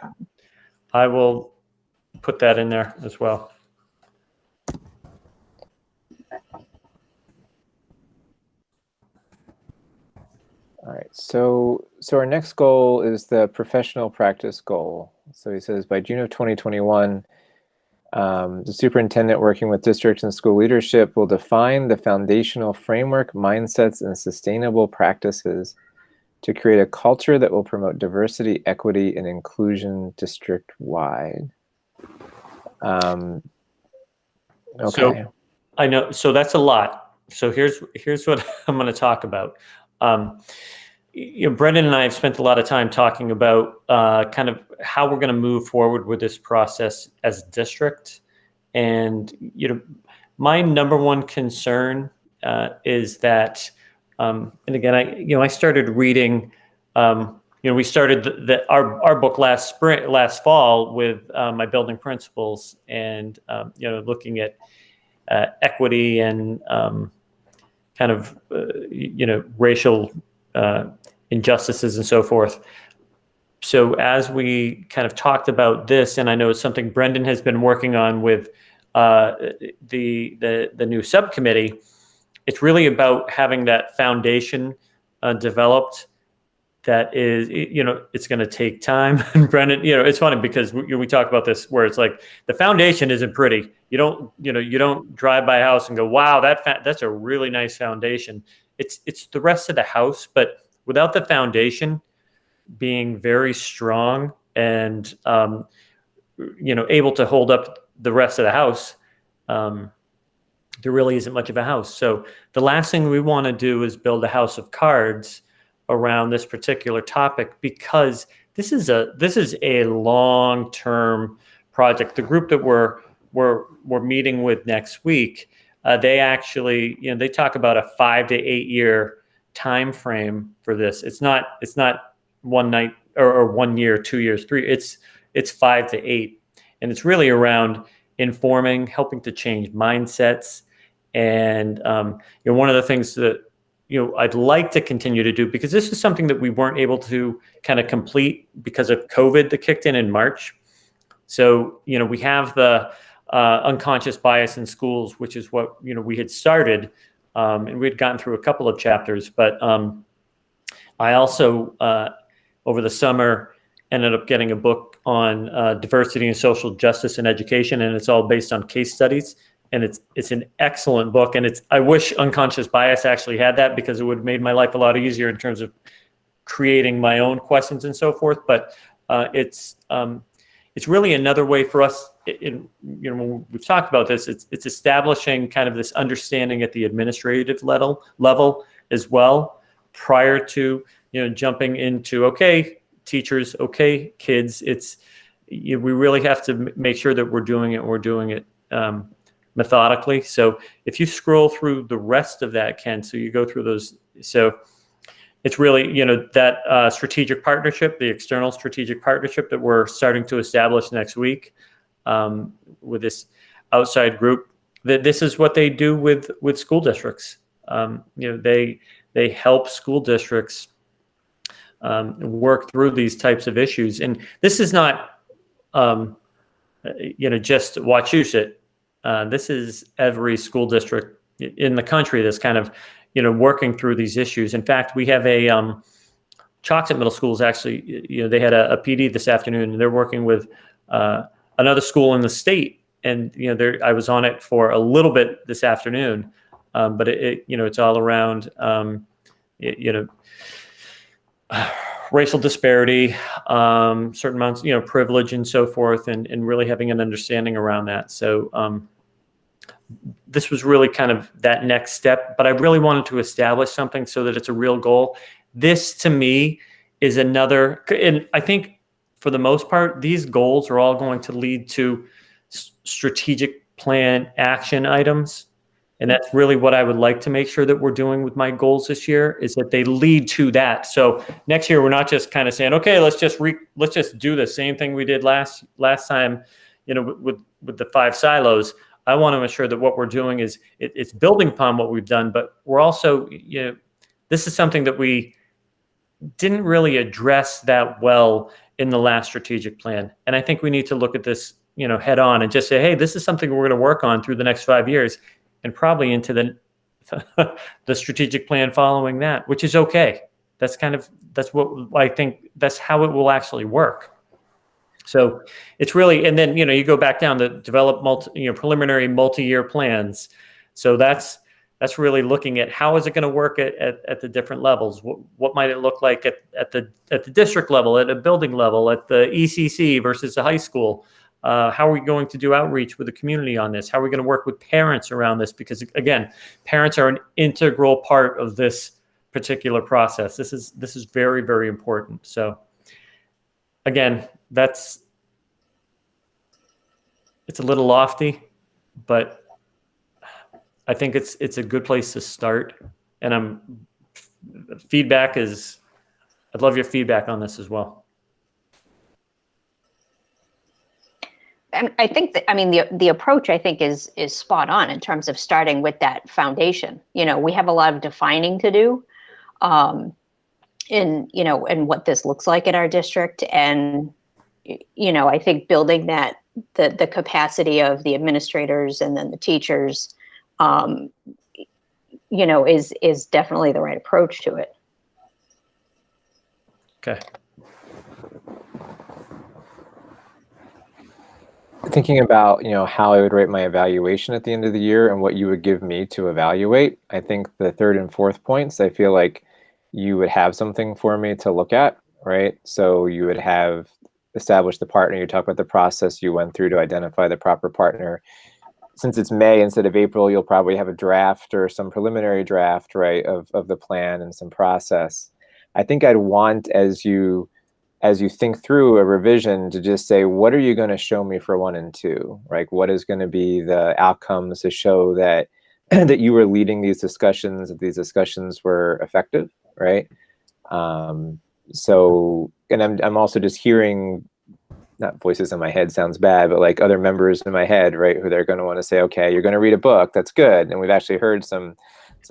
I will put that in there as well. All right, so our next goal is the professional practice goal. So he says by June of 2021, the superintendent working with districts and school leadership will define the foundational framework, mindsets, and sustainable practices to create a culture that will promote diversity, equity, and inclusion district-wide. Okay. So I know, so that's a lot. So here's what I'm going to talk about. Brendan and I have spent a lot of time talking about kind of how we're going to move forward with this process as a district. And, my number one concern is that, and again, I started reading, we started our book last fall with my building principles and, looking at equity and kind of, racial injustices and so forth. So as we kind of talked about this, and I know it's something Brendan has been working on with the new subcommittee, it's really about having that foundation developed. That is, it's going to take time. And Brendan, it's funny because we talk about this where it's like the foundation isn't pretty. You don't drive by a house and go, wow, that's a really nice foundation. It's the rest of the house, but without the foundation being very strong and able to hold up the rest of the house, there really isn't much of a house. So the last thing we want to do is build a house of cards around this particular topic, because this is a long-term project. The group that we're meeting with next week, they actually, they talk about a 5 to 8 year time frame for this. It's not one night or 1 year, 2 years, 3. It's 5 to 8, and it's really around informing, helping to change mindsets, and one of the things that I'd like to continue to do, because this is something that we weren't able to kind of complete because of COVID that kicked in March. So, we have the unconscious bias in schools, which is what, we had started, and we had gotten through a couple of chapters. But I also, over the summer, ended up getting a book on diversity and social justice in education, and it's all based on case studies. And it's an excellent book, and I wish Unconscious Bias actually had that, because it would have made my life a lot easier in terms of creating my own questions and so forth. But it's really another way for us. When we've talked about this, it's establishing kind of this understanding at the administrative level as well, prior to jumping into teachers, kids. We really have to make sure that we're doing it. Methodically. So if you scroll through the rest of that, Ken, so you go through those, so it's really, that strategic partnership, the external strategic partnership that we're starting to establish next week with this outside group, that this is what they do with school districts. They help school districts work through these types of issues. And this is not, just Wachusett. This is every school district in the country that's kind of, working through these issues. In fact, we have a Choxett Middle School is actually, they had a PD this afternoon, and they're working with another school in the state. And, I was on it for a little bit this afternoon, but it's all around, racial disparity, certain amounts, privilege and so forth, and really having an understanding around that. So this was really kind of that next step, but I really wanted to establish something so that it's a real goal. This, to me, is another, and I think for the most part, these goals are all going to lead to strategic plan action items. And that's really what I would like to make sure that we're doing with my goals this year, is that they lead to that. So next year, we're not just kind of saying, okay, let's just do the same thing we did last time, with the 5 silos. I want to ensure that what we're doing is it's building upon what we've done, but we're also, this is something that we didn't really address that well in the last strategic plan. And I think we need to look at this, head on, and just say, hey, this is something we're going to work on through the next 5 years, and probably into the strategic plan following that, which is okay. That's what I think, that's how it will actually work. So it's really, and then, you go back down to develop preliminary multi-year plans. So that's really looking at how is it going to work at the different levels? What might it look like at the district level, at a building level, at the ECC versus the high school? How are we going to do outreach with the community on this? How are we going to work with parents around this? Because again, parents are an integral part of this particular process. This is very, very important. So again, it's a little lofty, but I think it's a good place to start. And I'd love your feedback on this as well. I think that, the approach, I think, is spot on in terms of starting with that foundation. We have a lot of defining to do. in, you know, and what this looks like in our district. And, you know, I think building that, the capacity of the administrators and then the teachers, you know, is definitely the right approach to it. Okay. Thinking about, you know, how I would rate my evaluation at the end of the year and what you would give me to evaluate, I think the third and fourth points, I feel like you would have something for me to look at, right? So you would have established the partner, you talk about the process you went through to identify the proper partner. Since it's May instead of April, you'll probably have a draft or some preliminary draft, right, of the plan and some process. I think I'd want, as you think through a revision, to just say, what are you going to show me for 1 and 2? Right? What is going to be the outcomes to show that that you were leading these discussions, that these discussions were effective, right? So, and I'm also just hearing, not voices in my head sounds bad, but like other members in my head, right, who they're going to want to say, okay, you're going to read a book, that's good. And we've actually heard some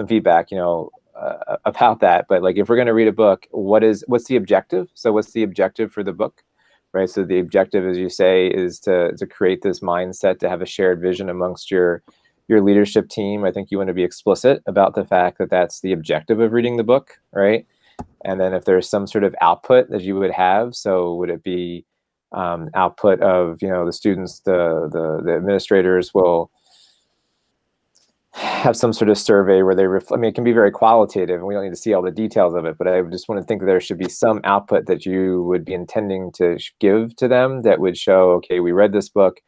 feedback, you know, about that. But like, if we're going to read a book, what's the objective? So what's the objective for the book, right? So the objective, as you say, is to create this mindset, to have a shared vision amongst your leadership team. I think you want to be explicit about the fact that that's the objective of reading the book, right? And then if there's some sort of output that you would have, so would it be output of, you know, the students, the administrators will have some sort of survey where they I mean, it can be very qualitative and we don't need to see all the details of it, but I just want to think that there should be some output that you would be intending to give to them that would show, okay, we read this book,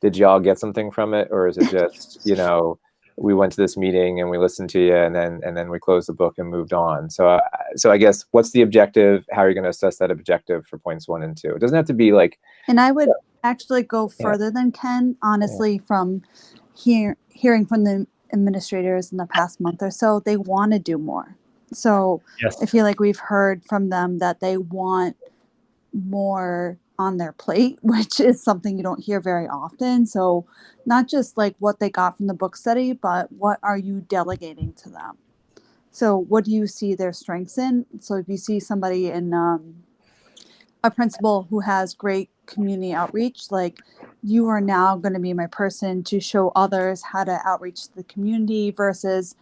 did y'all get something from it? Or is it just, you know, we went to this meeting and we listened to you and then we closed the book and moved on. So I guess, what's the objective? How are you going to assess that objective for points 1 and 2? It doesn't have to be like. And I would actually go further than Ken, honestly, from hearing from the administrators in the past month or so, they want to do more. So Yes. I feel like we've heard from them that they want more on their plate, which is something you don't hear very often. So not just like what they got from the book study, but what are you delegating to them? So what do you see their strengths in? So if you see somebody in a principal who has great community outreach, like, you are now going to be my person to show others how to outreach to the community, versus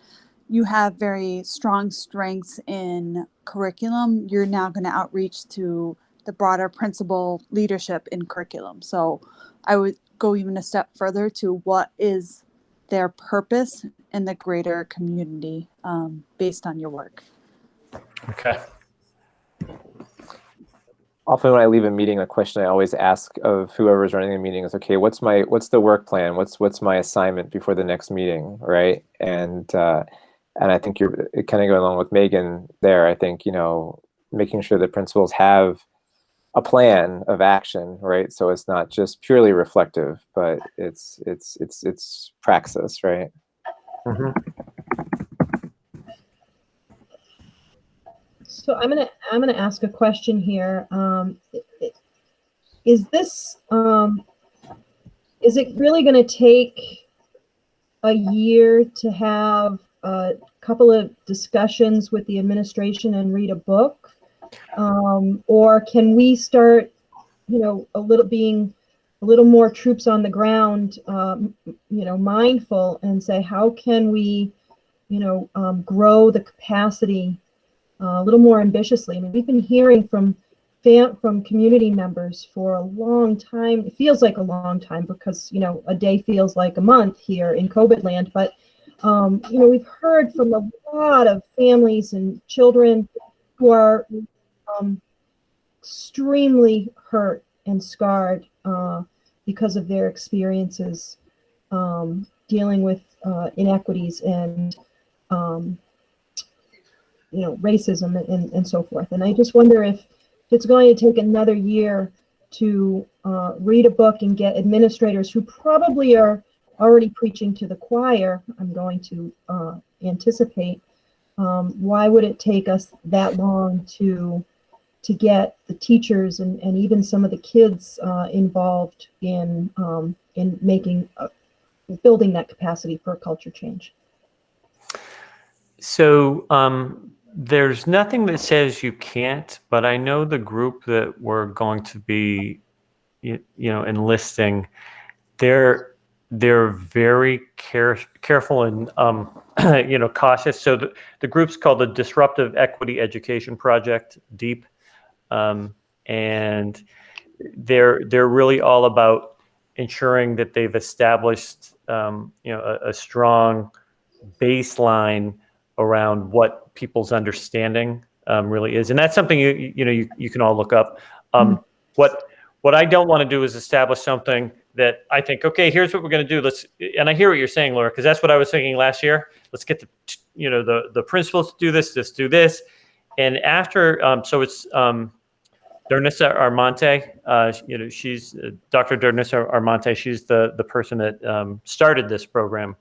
you have very strong strengths in curriculum, you're now going to outreach to the broader principal leadership in curriculum. So I would go even a step further to what is their purpose in the greater community based on your work. Okay. Often when I leave a meeting, a question I always ask of whoever's running the meeting is, okay, what's the work plan? What's my assignment before the next meeting, right? And I think you're kind of going along with Megan there. I think, you know, making sure that principals have a plan of action, right? So it's not just purely reflective, but it's praxis, right? Mm-hmm. So I'm gonna ask a question here. Is this is it really going to take a year to have a couple of discussions with the administration and read a book, or can we start, you know, being a little more troops on the ground, you know, mindful, and say, how can we, you know, grow the capacity a little more ambitiously? I mean, we've been hearing from community members for a long time. It feels like a long time because, you know, a day feels like a month here in COVID land. But, you know, we've heard from a lot of families and children who are extremely hurt and scarred because of their experiences dealing with inequities and you know, racism and so forth. And I just wonder if it's going to take another year to read a book and get administrators who probably are already preaching to the choir, I'm going to anticipate. Why would it take us that long to get the teachers and even some of the kids involved in making building that capacity for culture change? So There's nothing that says you can't, but I know the group that we're going to be, enlisting, they're very careful and cautious. So the group's called the Disruptive Equity Education Project, DEEP, and they're really all about ensuring that they've established a strong baseline around what people's understanding really is, and that's something you can all look up. What I don't want to do is establish something that I think, okay, here's what we're going to do. And I hear what you're saying, Laura, because that's what I was thinking last year. Let's get the principals to do this. Let's do this, and after so it's Dernissa Armonte. She's Dr. Dernissa Armonte. She's the person that started this program.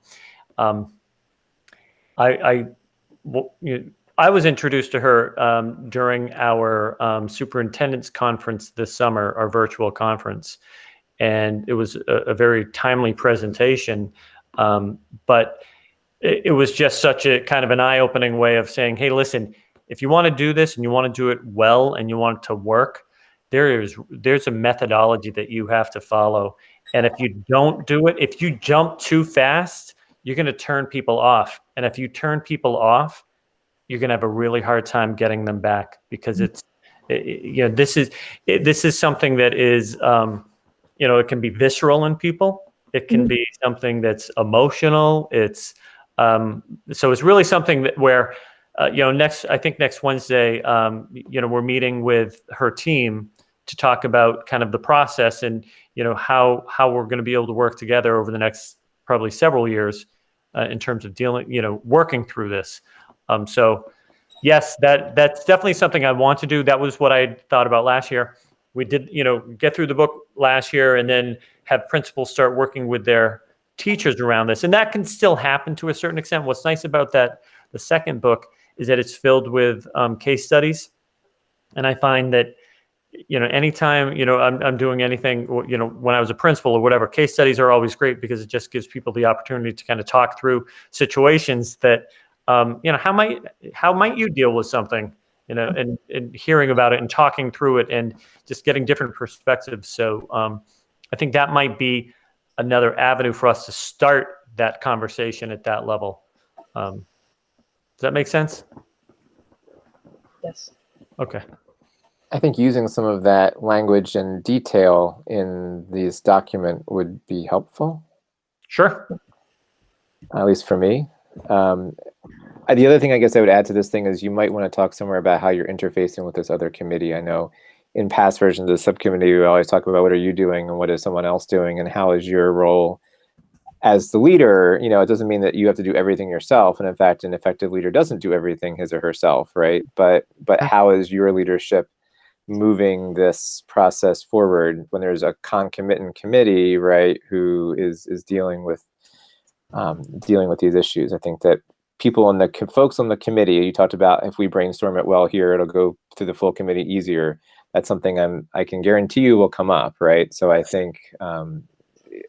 I was introduced to her during our superintendent's conference this summer, our virtual conference, and it was a very timely presentation. But it was just such a kind of an eye-opening way of saying, hey, listen, if you want to do this and you want to do it well and you want it to work, there's a methodology that you have to follow. And if you don't do it, if you jump too fast, you're going to turn people off. And if you turn people off, you're going to have a really hard time getting them back, because this is something that is, it can be visceral in people. It can be something that's emotional. It's, so it's really something that where, I think next Wednesday, we're meeting with her team to talk about kind of the process and, how we're going to be able to work together over the next probably several years in terms of working through this. So yes, that's definitely something I want to do. That was what I thought about last year. We did, get through the book last year and then have principals start working with their teachers around this. And that can still happen to a certain extent. What's nice about the second book is that it's filled with case studies. And I find that, anytime, I'm doing anything, when I was a principal or whatever, case studies are always great because it just gives people the opportunity to kind of talk through situations that, how might you deal with something, and hearing about it and talking through it and just getting different perspectives. So I think that might be another avenue for us to start that conversation at that level. Does that make sense? Yes. Okay. I think using some of that language and detail in this document would be helpful. Sure. At least for me. The other thing I guess I would add to this thing is you might want to talk somewhere about how you're interfacing with this other committee. I know in past versions of the subcommittee, we always talk about what are you doing and what is someone else doing and how is your role as the leader. It doesn't mean that you have to do everything yourself. And in fact, an effective leader doesn't do everything his or herself, right? But how is your leadership moving this process forward when there's a concomitant committee, right, who is dealing with these issues? I think that folks on the committee, you talked about if we brainstorm it well here, it'll go to the full committee easier. That's something I can guarantee you will come up, right? So I think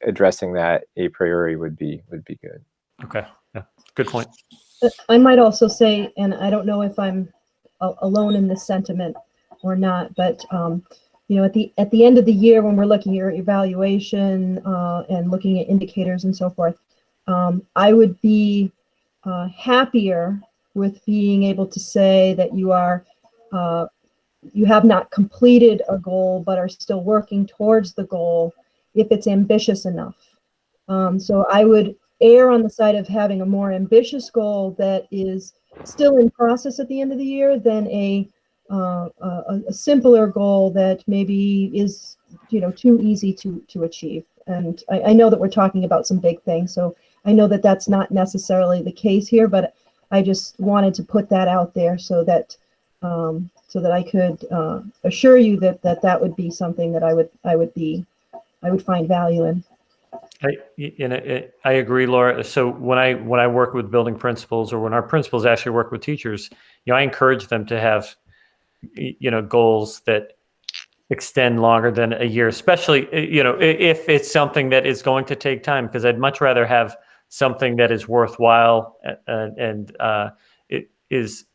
addressing that a priori would be good. Okay. Yeah. Good point. I might also say, and I don't know if I'm alone in this sentiment or not, but at the end of the year when we're looking at your evaluation and looking at indicators and so forth, I would be happier with being able to say that you have not completed a goal but are still working towards the goal if it's ambitious enough. So I would err on the side of having a more ambitious goal that is still in process at the end of the year than a simpler goal that maybe is too easy to achieve. And I know that we're talking about some big things, so I know that that's not necessarily the case here, but I just wanted to put that out there so that I could assure you that would be something that I would find value in. I agree, Laura. So when I work with building principals, or when our principals actually work with teachers, I encourage them to have goals that extend longer than a year, especially if it's something that is going to take time, because I'd much rather have something that is worthwhile and it is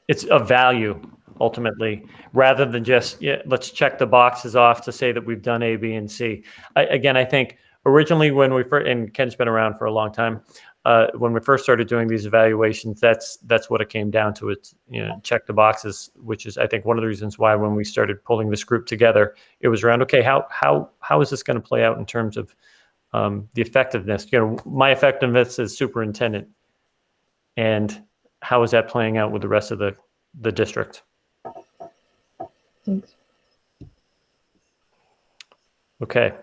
it's of value ultimately, rather than just, yeah, let's check the boxes off to say that we've done A, B, and C. Again, I think originally when we first, and Ken's been around for a long time, when we first started doing these evaluations, that's what it came down to. It's, check the boxes, which is, I think, one of the reasons why when we started pulling this group together, it was around, okay, how is this going to play out in terms of the effectiveness? My effectiveness as superintendent, and how is that playing out with the rest of the district? Thanks. Okay.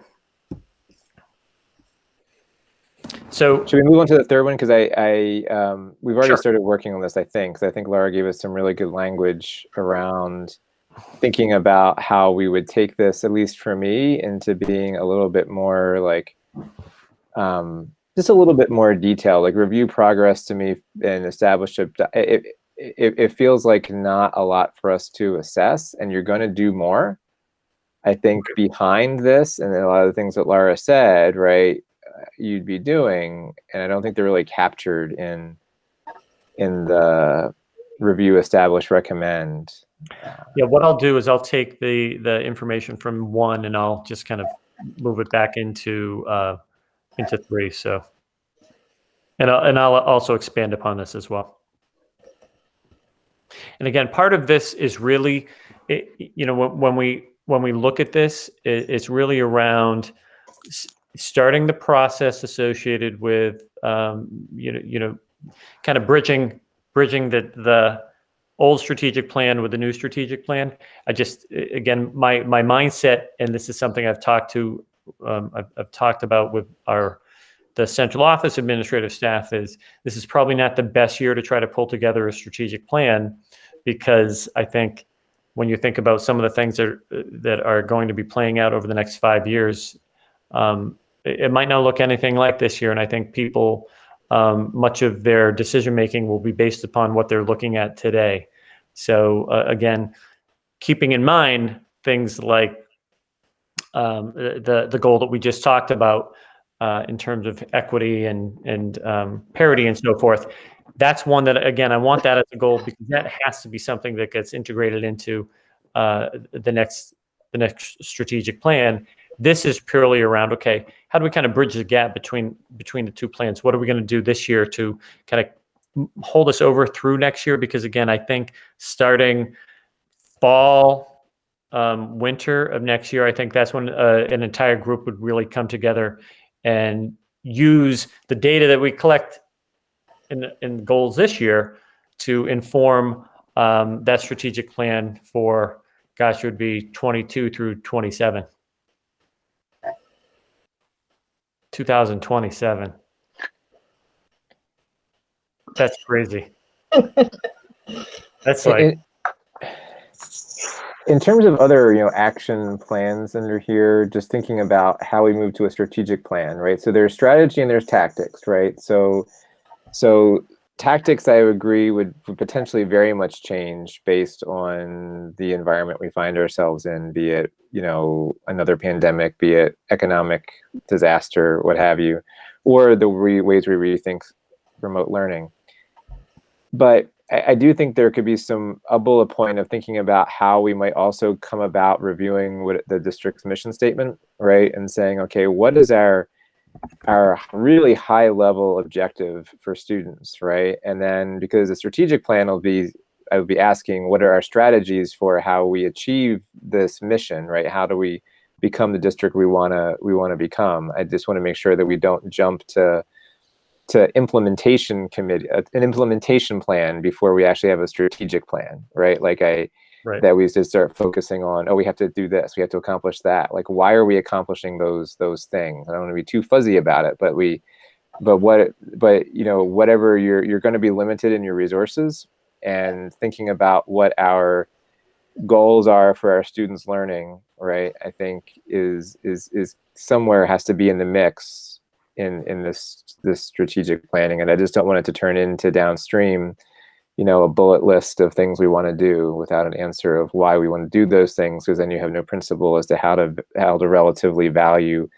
So should we move on to the third one? Because we've already Sure. started working on this, I think. So I think Laura gave us some really good language around thinking about how we would take this, at least for me, into being a little bit more like, just a little bit more detailed, like review progress to me and establish it feels like not a lot for us to assess, and you're going to do more, I think, behind this, and a lot of the things that Laura said, right, you'd be doing, and I don't think they're really captured in the review, establish, recommend. Yeah, what I'll do is I'll take the information from 1 and I'll just kind of move it back into 3. So, and I'll also expand upon this as well. And again, part of this is really, when we look at this, it's really around starting the process associated with, kind of bridging the old strategic plan with the new strategic plan. Again, my mindset, and this is something I've talked about with the central office administrative staff, is this is probably not the best year to try to pull together a strategic plan, because I think when you think about some of the things that are going to be playing out over the next 5 years, it might not look anything like this year. And I think people, much of their decision making will be based upon what they're looking at today. So again, keeping in mind things like the goal that we just talked about in terms of equity and parity and so forth. That's one that, again, I want that as a goal, because that has to be something that gets integrated into the next strategic plan. This is purely around, okay, how do we kind of bridge the gap between the two plans? What are we going to do this year to kind of hold us over through next year? Because again, I think starting fall, winter of next year, I think that's when an entire group would really come together and use the data that we collect in goals this year to inform that strategic plan for, gosh, it would be 22 through 27. 2027. That's crazy. That's like, in terms of other, action plans under here, just thinking about how we move to a strategic plan, right? So there's strategy and there's tactics, right? So tactics, I would agree, would potentially very much change based on the environment we find ourselves in, be it, another pandemic, be it economic disaster, what have you, or the ways we rethink remote learning. But I do think there could be a bullet point of thinking about how we might also come about reviewing what the district's mission statement, right? And saying, okay, what is our really high level objective for students, right? And then, because the strategic plan I would be asking, what are our strategies for how we achieve this mission, right? How do we become the district we want to become? I just want to make sure that we don't jump to implementation committee, an implementation plan before we actually have a strategic plan, right? Like right. That we just start focusing on, oh, we have to do this, we have to accomplish that. Like, why are we accomplishing those things? I don't want to be too fuzzy about it, but whatever, you're going to be limited in your resources, and thinking about what our goals are for our students' learning, right? I think is somewhere has to be in the mix in this strategic planning, and I just don't want it to turn into downstream, a bullet list of things we want to do without an answer of why we want to do those things, because then you have no principle as to how to relatively value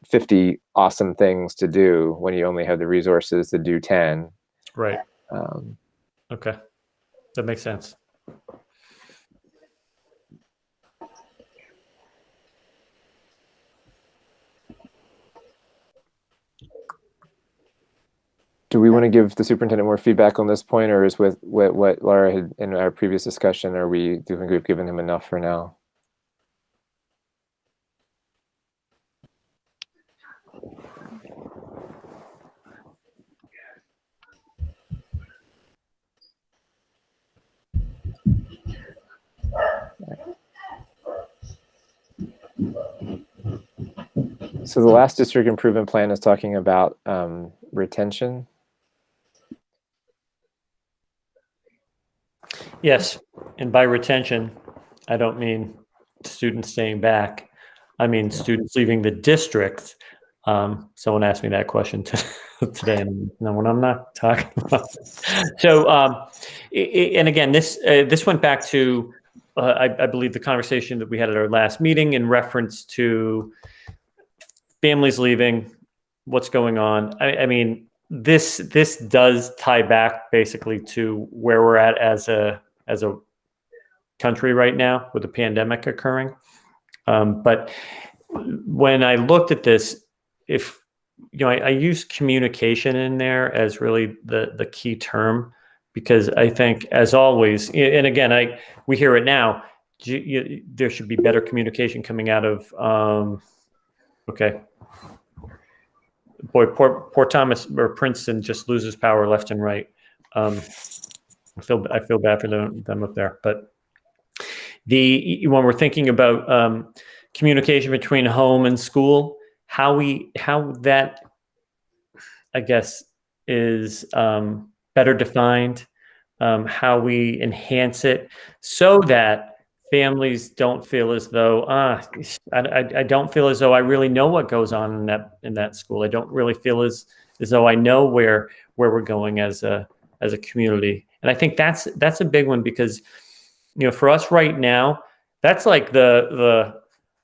50 awesome things to do when you only have the resources to do 10. Right. Okay. That makes sense. Do we want to give the superintendent more feedback on this point, or is with what Laura had in our previous discussion, or do you think we've given him enough for now? So the last district improvement plan is talking about retention. Yes, and by retention, I don't mean students staying back. I mean students leaving the district. Someone asked me that question today, and no, what I'm not talking about. So, and again, this went back to I believe the conversation that we had at our last meeting in reference to families leaving, what's going on. I mean, this does tie back basically to where we're at as a country right now with the pandemic occurring. But when I looked at this, if I use communication in there as really the key term, because I think, as always, and again, we hear it now, there should be better communication coming out of okay. Boy, poor Thomas or Princeton just loses power left and right. I feel bad for them up there. But when we're thinking about communication between home and school, how that, I guess, is better defined, how we enhance it so that families don't feel as though I don't feel as though I really know what goes on in that school. I don't really feel as though I know where we're going as a community. And I think that's a big one, because for us right now, that's like the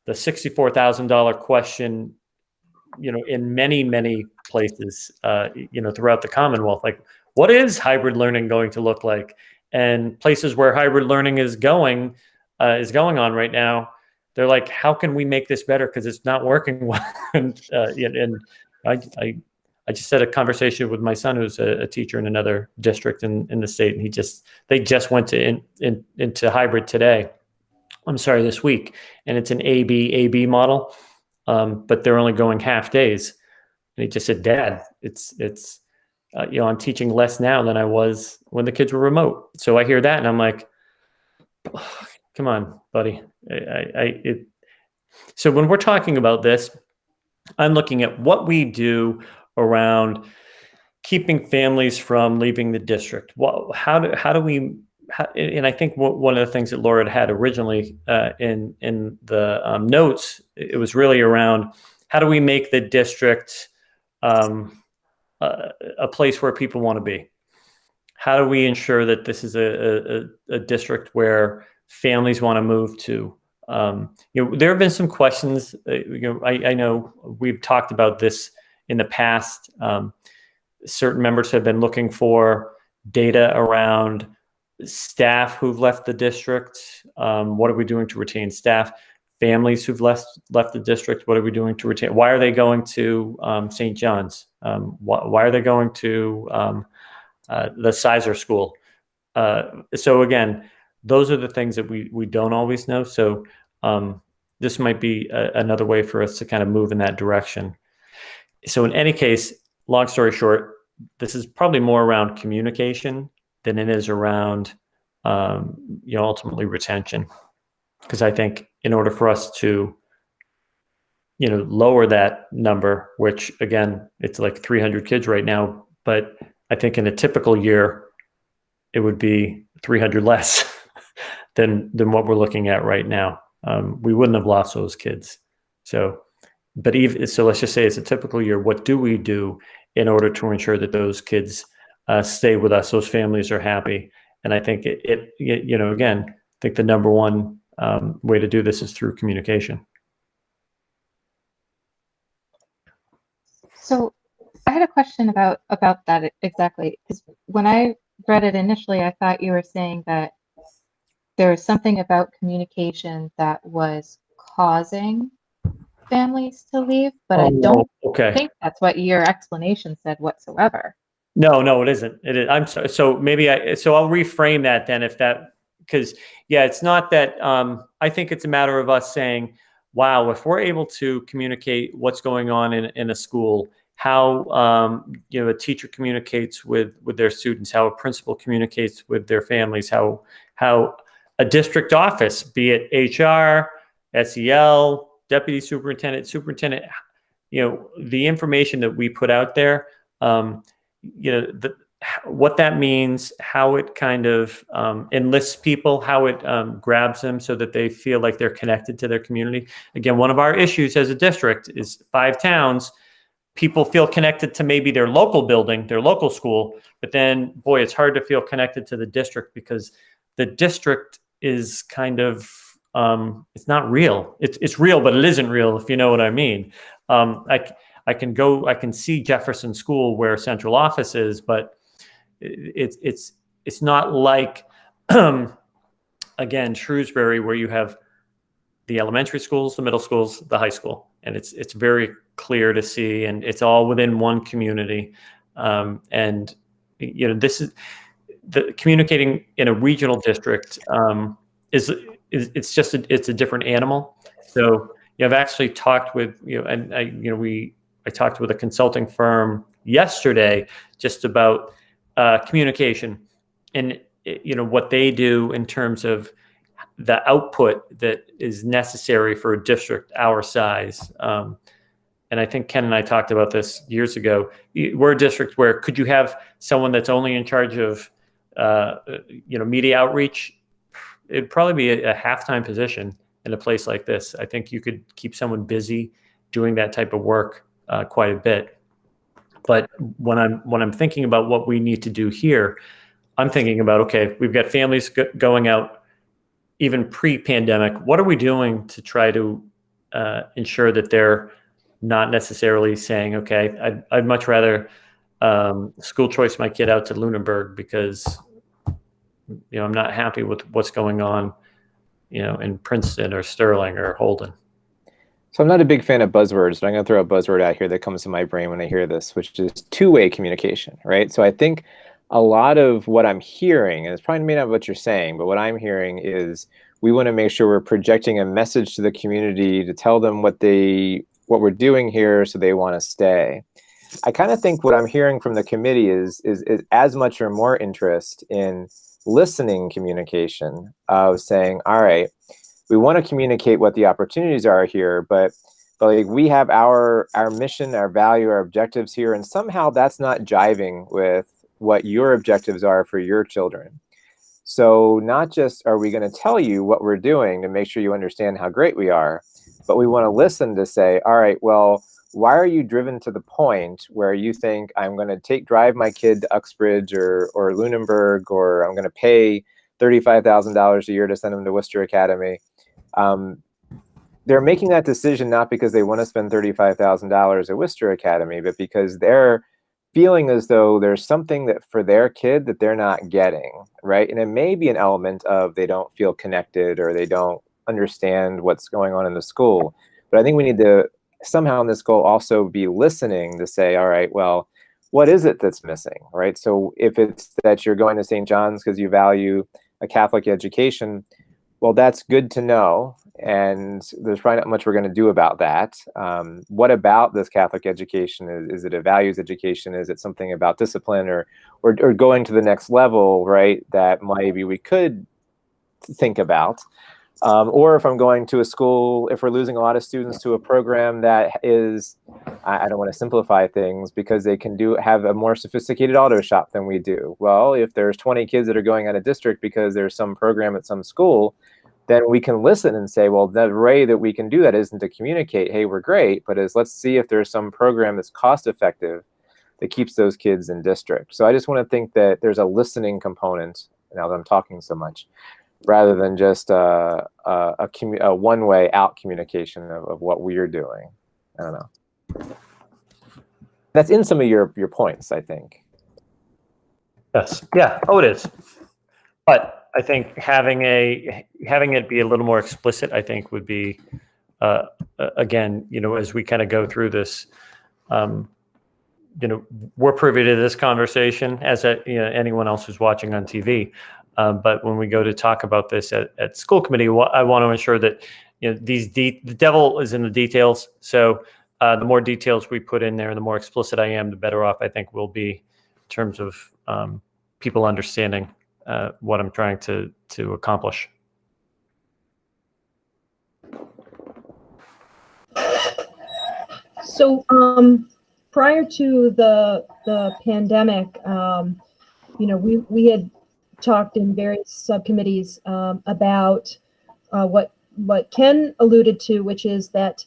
$64,000 question, in many places, throughout the Commonwealth. Like, what is hybrid learning going to look like? And places where hybrid learning is going on right now, they're like, how can we make this better? Because it's not working well. And I just had a conversation with my son, who's a teacher in another district in the state, and they just went into hybrid today. I'm sorry, this week, and it's an AB model, but they're only going half days. And he just said, "Dad, it's I'm teaching less now than I was when the kids were remote." So I hear that, and I'm like, oh, come on, buddy. So when we're talking about this, I'm looking at what we do around keeping families from leaving the district. How do we? And I think one of the things that Laura had originally in the notes, it was really around how do we make the district a place where people want to be? How do we ensure that this is a district where families want to move to? There have been some questions. I know we've talked about this in the past. Certain members have been looking for data around staff who've left the district. What are we doing to retain staff? Families who've left the district. What are we doing to retain? Why are they going to St. John's? Why are they going to the Sizer School? So again, those are the things that we don't always know. So this might be another way for us to kind of move in that direction. So in any case, long story short, this is probably more around communication than it is around ultimately retention. Because I think in order for us to lower that number, which again, it's like 300 kids right now, but I think in a typical year, it would be 300 less than what we're looking at right now. We wouldn't have lost those kids. So let's just say it's a typical year. What do we do in order to ensure that those kids stay with us, those families are happy? And I think again, I think the number one way to do this is through communication. So I had a question about that exactly, because when I read it initially, I thought you were saying that there was something about communication that was causing families to leave, but I don't Okay. think that's what your explanation said whatsoever. No, it isn't. It is. I'm sorry. So maybe so I'll reframe that then because yeah, it's not that, I think it's a matter of us saying, wow, if we're able to communicate what's going on in a school, how, a teacher communicates with their students, how a principal communicates with their families, how a district office, be it HR, SEL, deputy superintendent, the information that we put out there, what that means, how it kind of enlists people, how it grabs them so that they feel like they're connected to their community. Again, one of our issues as a district is 5 towns. People feel connected to maybe their local building, their local school, but then, boy, it's hard to feel connected to the district because the district is kind of, it's not real. It's real, but it isn't real, if you know what I mean. I can see Jefferson School where central office is, but it's not like, again, Shrewsbury, where you have the elementary schools, the middle schools, the high school, and it's very clear to see, and it's all within one community. This is the communicating in a regional district it's a different animal. So I've actually talked with I talked with a consulting firm yesterday just about communication and what they do in terms of the output that is necessary for a district our size. And I think Ken and I talked about this years ago. We're a district where could you have someone that's only in charge of media outreach? It'd probably be a half-time position in a place like this. I think you could keep someone busy doing that type of work quite a bit. But when I'm thinking about what we need to do here, I'm thinking about, okay, we've got families going out even pre-pandemic. What are we doing to try to ensure that they're not necessarily saying, okay, I'd much rather school choice my kid out to Lunenburg because I'm not happy with what's going on, in Princeton or Sterling or Holden. So I'm not a big fan of buzzwords, but I'm going to throw a buzzword out here that comes to my brain when I hear this, which is two-way communication, right? So I think a lot of what I'm hearing, and it's probably not what you're saying, but what I'm hearing is we want to make sure we're projecting a message to the community to tell them what we're doing here so they want to stay. I kind of think what I'm hearing from the committee is as much or more interest in listening communication of saying, all right, we want to communicate what the opportunities are here, but like we have our mission, our value, our objectives here, and somehow that's not jiving with what your objectives are for your children. So not just are we going to tell you what we're doing to make sure you understand how great we are, but we want to listen to say, all right, well, why are you driven to the point where you think I'm going to drive my kid to Uxbridge or Lunenburg, or I'm going to pay $35,000 a year to send them to Worcester Academy? They're making that decision not because they want to spend $35,000 at Worcester Academy, but because they're feeling as though there's something that for their kid that they're not getting, right? And it may be an element of they don't feel connected or they don't understand what's going on in the school. But I think we need to somehow in this goal also be listening to say, all right, well, what is it that's missing, right? So if it's that you're going to St. John's because you value a Catholic education, well, that's good to know. And there's probably not much we're going to do about that. What about this Catholic education? Is it a values education? Is it something about discipline or going to the next level, right? That maybe we could think about. Or if I'm going to a school, if we're losing a lot of students to a program that is, I don't want to simplify things because they can have a more sophisticated auto shop than we do. Well, if there's 20 kids that are going out of district because there's some program at some school, then we can listen and say, well, the way that we can do that isn't to communicate, hey, we're great, but let's see if there's some program that's cost effective that keeps those kids in district. So I just want to think that there's a listening component, now that I'm talking so much, rather than just a one-way out communication of what we're doing. I don't know. That's in some of your points, I think. Yes. Yeah. Oh, it is. But I think having it be a little more explicit, I think would be, again, as we kind of go through this, we're privy to this conversation as anyone else who's watching on TV. But when we go to talk about this at school committee, I want to ensure that the devil is in the details. So the more details we put in there, and the more explicit I am, the better off I think we'll be in terms of people understanding what I'm trying to accomplish. So prior to the pandemic, we had talked in various subcommittees about what Ken alluded to, which is that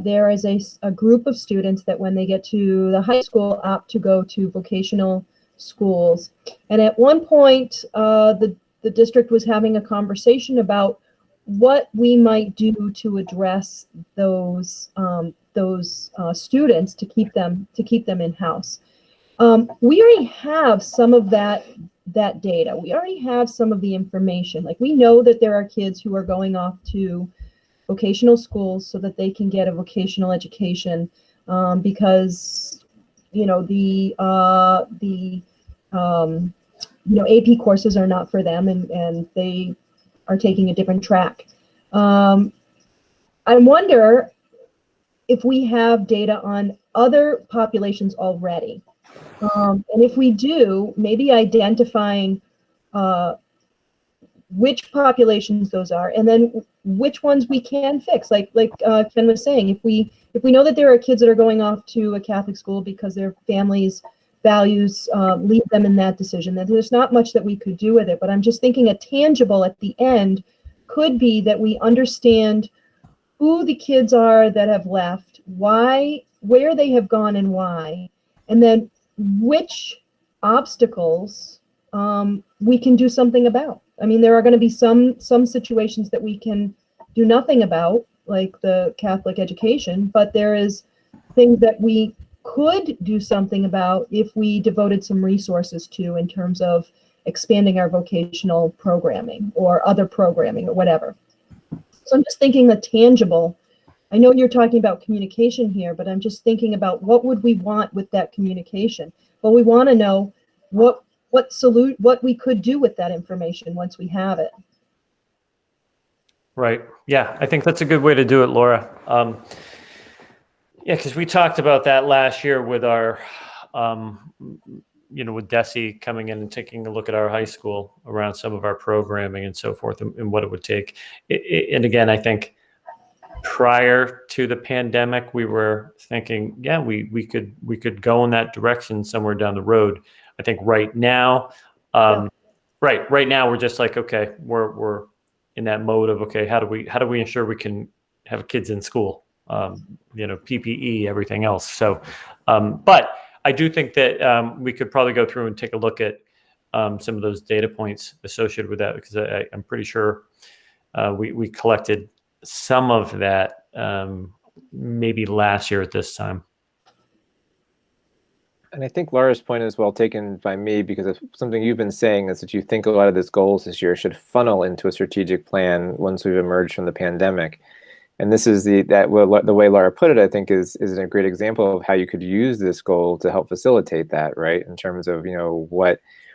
there is a group of students that when they get to the high school opt to go to vocational schools. And at one point, the district was having a conversation about what we might do to address those students to keep them in-house. We already have some of that data. We already have some of the information. Like, we know that there are kids who are going off to vocational schools so that they can get a vocational education, because the AP courses are not for them, and they are taking a different track. I wonder if we have data on other populations already. And if we do, maybe identifying which populations those are, and then which ones we can fix. Like Ken was saying, if we know that there are kids that are going off to a Catholic school because their families' values lead them in that decision, then there's not much that we could do with it. But I'm just thinking a tangible at the end could be that we understand who the kids are that have left, where they have gone and why, and then which obstacles we can do something about. I mean, there are going to be some situations that we can do nothing about, like the Catholic education, but there is things that we could do something about if we devoted some resources to, in terms of expanding our vocational programming or other programming or whatever. So I'm just thinking the tangible. I know you're talking about communication here, but I'm just thinking about what would we want with that communication. Well, we want to know what we could do with that information once we have it. Right. Yeah, I think that's a good way to do it, Laura. Yeah, because we talked about that last year with our, with Desi coming in and taking a look at our high school around some of our programming and so forth, and what it would take. And again, I think prior to the pandemic, we were thinking, yeah, we could go in that direction somewhere down the road. I think right now, right now we're just like, okay, we're in that mode of, okay, how do we ensure we can have kids in school, PPE, everything else. So, but I do think that we could probably go through and take a look at some of those data points associated with that, because I'm pretty sure we collected some of that maybe last year at this time. And I think Laura's point is well taken by me, because of something you've been saying is that you think a lot of these goals this year should funnel into a strategic plan once we've emerged from the pandemic. And this is the way Laura put it, I think is a great example of how you could use this goal to help facilitate that, right? In terms of,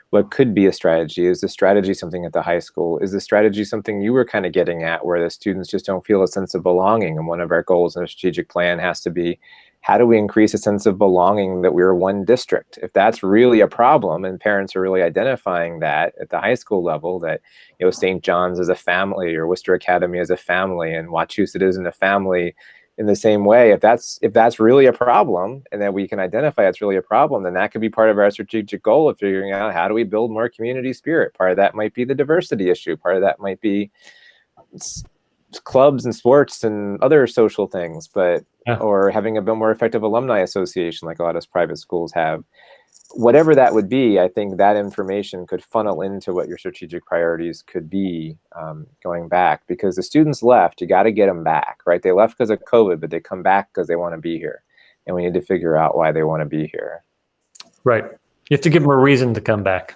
what could be a strategy. Is the strategy something at the high school? Is the strategy something you were kind of getting at, where the students just don't feel a sense of belonging? And one of our goals in a strategic plan has to be, how do we increase a sense of belonging that we're one district? If that's really a problem, and parents are really identifying that at the high school level, that St. John's is a family, or Worcester Academy is a family, and Wachusett isn't a family in the same way, if that's really a problem, and that we can identify it's really a problem, then that could be part of our strategic goal of figuring out, how do we build more community spirit? Part of that might be the diversity issue. Part of that might be clubs and sports and other social things, but or having a bit more effective alumni association like a lot of private schools have. Whatever that would be, I think that information could funnel into what your strategic priorities could be going back, because the students left, you got to get them back, right? They left because of COVID, but they come back because they want to be here, and we need to figure out why they want to be here. Right. You have to give them a reason to come back.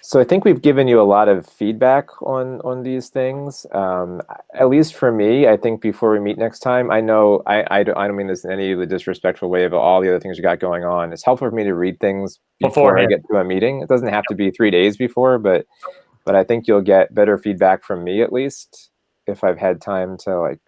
So I think we've given you a lot of feedback on these things. At least for me, I think before we meet next time, I know I don't mean this in any disrespectful way about all the other things you got going on. It's helpful for me to read things before I get to a meeting. It doesn't have to be 3 days before, but I think you'll get better feedback from me at least if I've had time to like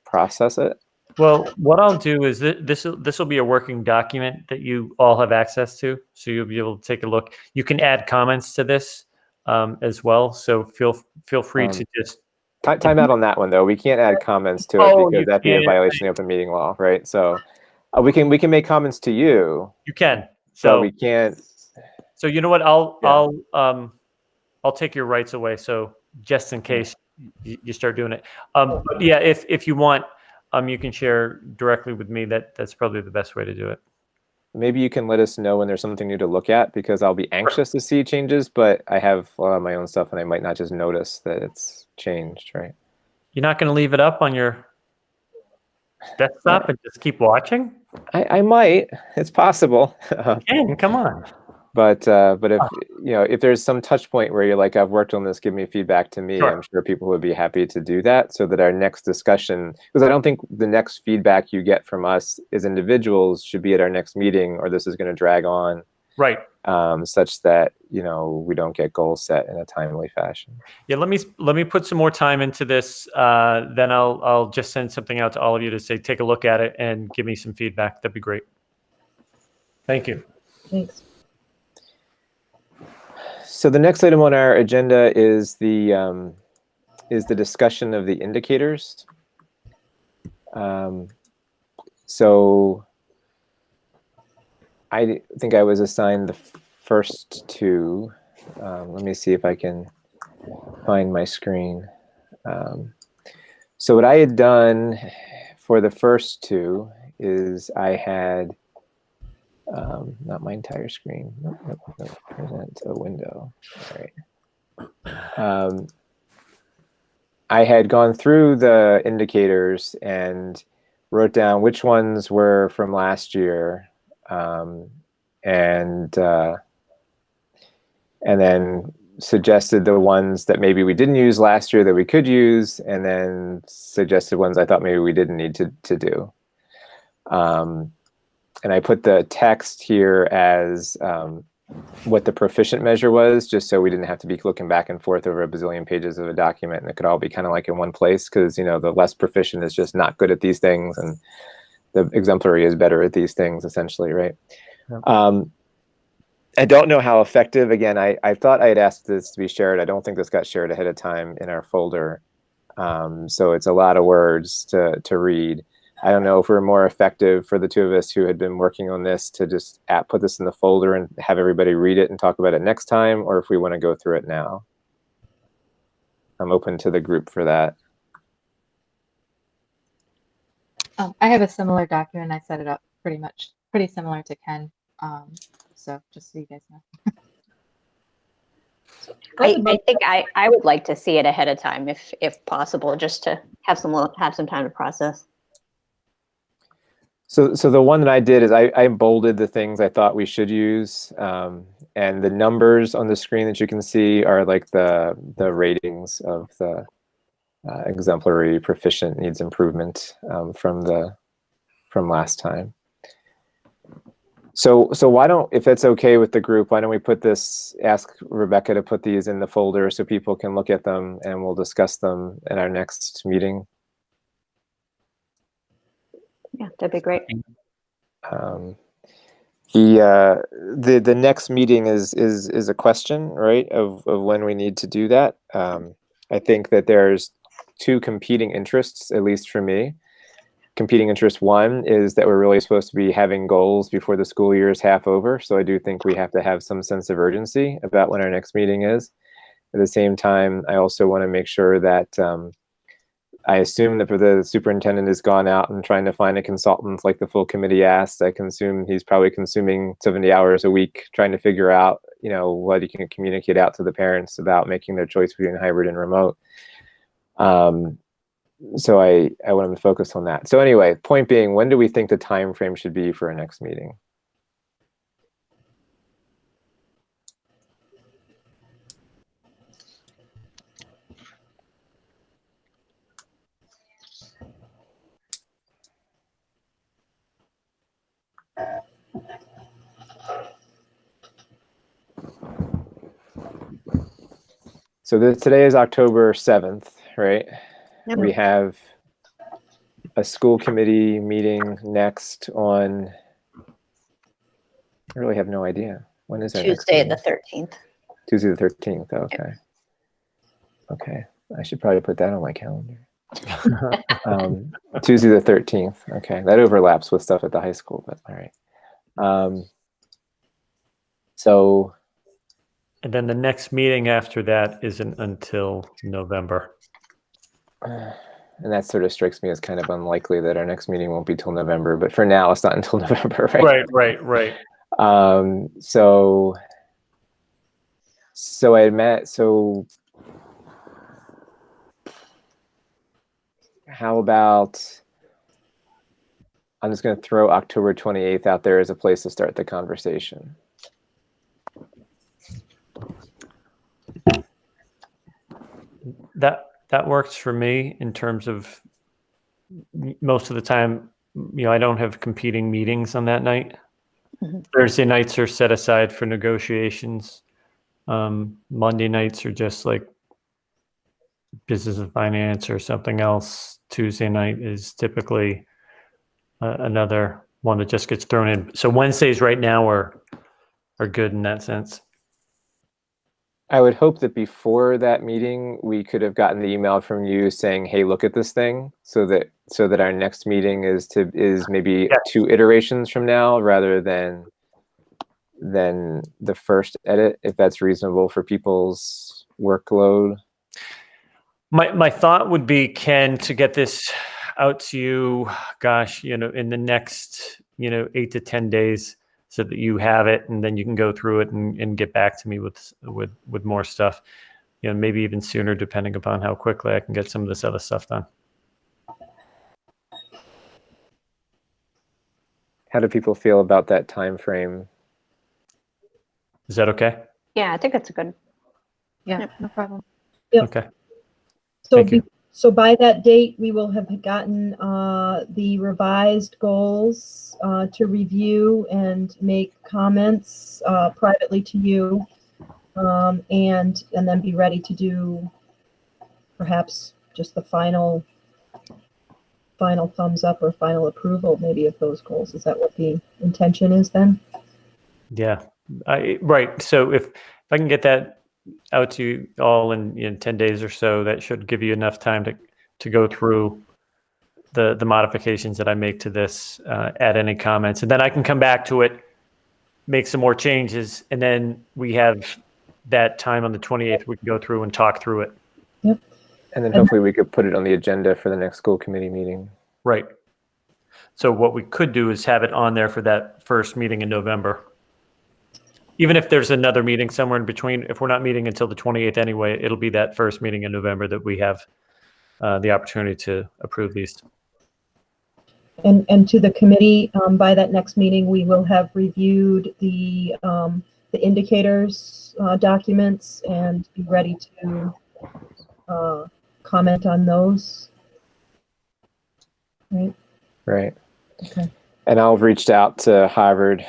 process it. Well, what I'll do is this will be a working document that you all have access to, so you'll be able to take a look. You can add comments to this as well, so feel free to just time out on that one though. We can't add comments to it because that'd be a violation of open meeting law, right? So we can make comments to you. You can. So we can't. So you know what? I'll take your rights away. So just in case you start doing it, but yeah, if you want. You can share directly with me. That's probably the best way to do it. Maybe you can let us know when there's something new to look at, because I'll be anxious to see changes, but I have a lot of my own stuff and I might not just notice that it's changed, right? You're not going to leave it up on your desktop and just keep watching? I might. It's possible. Come on. But if if there's some touch point where you're like, I've worked on this, give me feedback to me, Sure. I'm sure people would be happy to do that, so that our next discussion, because I don't think the next feedback you get from us as individuals should be at our next meeting, or this is going to drag on, right? Such that we don't get goals set in a timely fashion. Yeah, let me put some more time into this. Then I'll just send something out to all of you to say, take a look at it and give me some feedback. That'd be great. Thank you. Thanks. So the next item on our agenda is the discussion of the indicators. So I think I was assigned the first two. Let me see if I can find my screen. So what I had done for the first two is I had not my entire screen. Nope, present a window. All right. I had gone through the indicators and wrote down which ones were from last year, and then suggested the ones that maybe we didn't use last year that we could use, and then suggested ones I thought maybe we didn't need to do. And I put the text here as what the proficient measure was, just so we didn't have to be looking back and forth over a bazillion pages of a document, and it could all be kind of like in one place, because the less proficient is just not good at these things, and the exemplary is better at these things, essentially, right? Yep. I don't know how effective. Again, I thought I had asked this to be shared. I don't think this got shared ahead of time in our folder, so it's a lot of words to read. I don't know if we're more effective for the two of us who had been working on this to just put this in the folder and have everybody read it and talk about it next time, or if we want to go through it now. I'm open to the group for that. I have a similar document. I set it up pretty similar to Ken. So just so you guys know. I think I would like to see it ahead of time if possible, just to have some time to process. So the one that I did is I bolded the things I thought we should use, and the numbers on the screen that you can see are like the ratings of the exemplary, proficient, needs improvement from last time. So why don't, if that's okay with the group, why don't we ask Rebecca to put these in the folder so people can look at them, and we'll discuss them in our next meeting. Yeah, that'd be great. The next meeting is a question, right, of when we need to do that. I think that there's two competing interests, at least for me. Competing interest one is that we're really supposed to be having goals before the school year is half over. So I do think we have to have some sense of urgency about when our next meeting is. At the same time, I also want to make sure that I assume that the superintendent has gone out and trying to find a consultant like the full committee asked. I consume he's probably consuming 70 hours a week trying to figure out, what he can communicate out to the parents about making their choice between hybrid and remote. so I want to focus on that. So anyway, point being, when do we think the time frame should be for our next meeting? So today is October 7th, right? Yep. We have a school committee meeting next on, I really have no idea. When is that? Tuesday the 13th. Tuesday the 13th, okay. Okay, I should probably put that on my calendar. Tuesday the 13th, okay. That overlaps with stuff at the high school, but all right. So. And then the next meeting after that isn't until November. And that sort of strikes me as kind of unlikely that our next meeting won't be till November, but for now it's not until November, right? Right. So how about, I'm just going to throw October 28th out there as a place to start the conversation. That works for me in terms of most of the time, I don't have competing meetings on that night. Mm-hmm. Thursday nights are set aside for negotiations. Monday nights are just like business and finance or something else. Tuesday night is typically another one that just gets thrown in. So Wednesdays right now are good in that sense. I would hope that before that meeting, we could have gotten the email from you saying, "Hey, look at this thing," so that our next meeting is maybe 2 iterations from now, rather than the first edit, if that's reasonable for people's workload. My thought would be, Ken, to get this out to you, gosh, in the next 8 to 10 days, so that you have it, and then you can go through it and get back to me with more stuff. Maybe even sooner, depending upon how quickly I can get some of this other stuff done. How do people feel about that time frame? Is that okay? Yeah, I think it's a good. Yeah, no problem. Yep. Okay. So, Thank you. So by that date, we will have gotten the revised goals to review and make comments privately to you, and then be ready to do perhaps just the final thumbs up or final approval, maybe, of those goals. Is that what the intention is then? Yeah. Right. So if I can get that out to you all in 10 days or so, that should give you enough time to go through the modifications that I make to this, add any comments, and then I can come back to it, make some more changes, and then we have that time on the 28th, we can go through and talk through it. Yep. And then hopefully we could put it on the agenda for the next school committee meeting. Right. So what we could do is have it on there for that first meeting in November. Even if there's another meeting somewhere in between, if we're not meeting until the 28th anyway, it'll be that first meeting in November that we have the opportunity to approve these. And to the committee, by that next meeting, we will have reviewed the indicators documents and be ready to comment on those. Right. Right. Okay. And I'll have reached out to Harvard,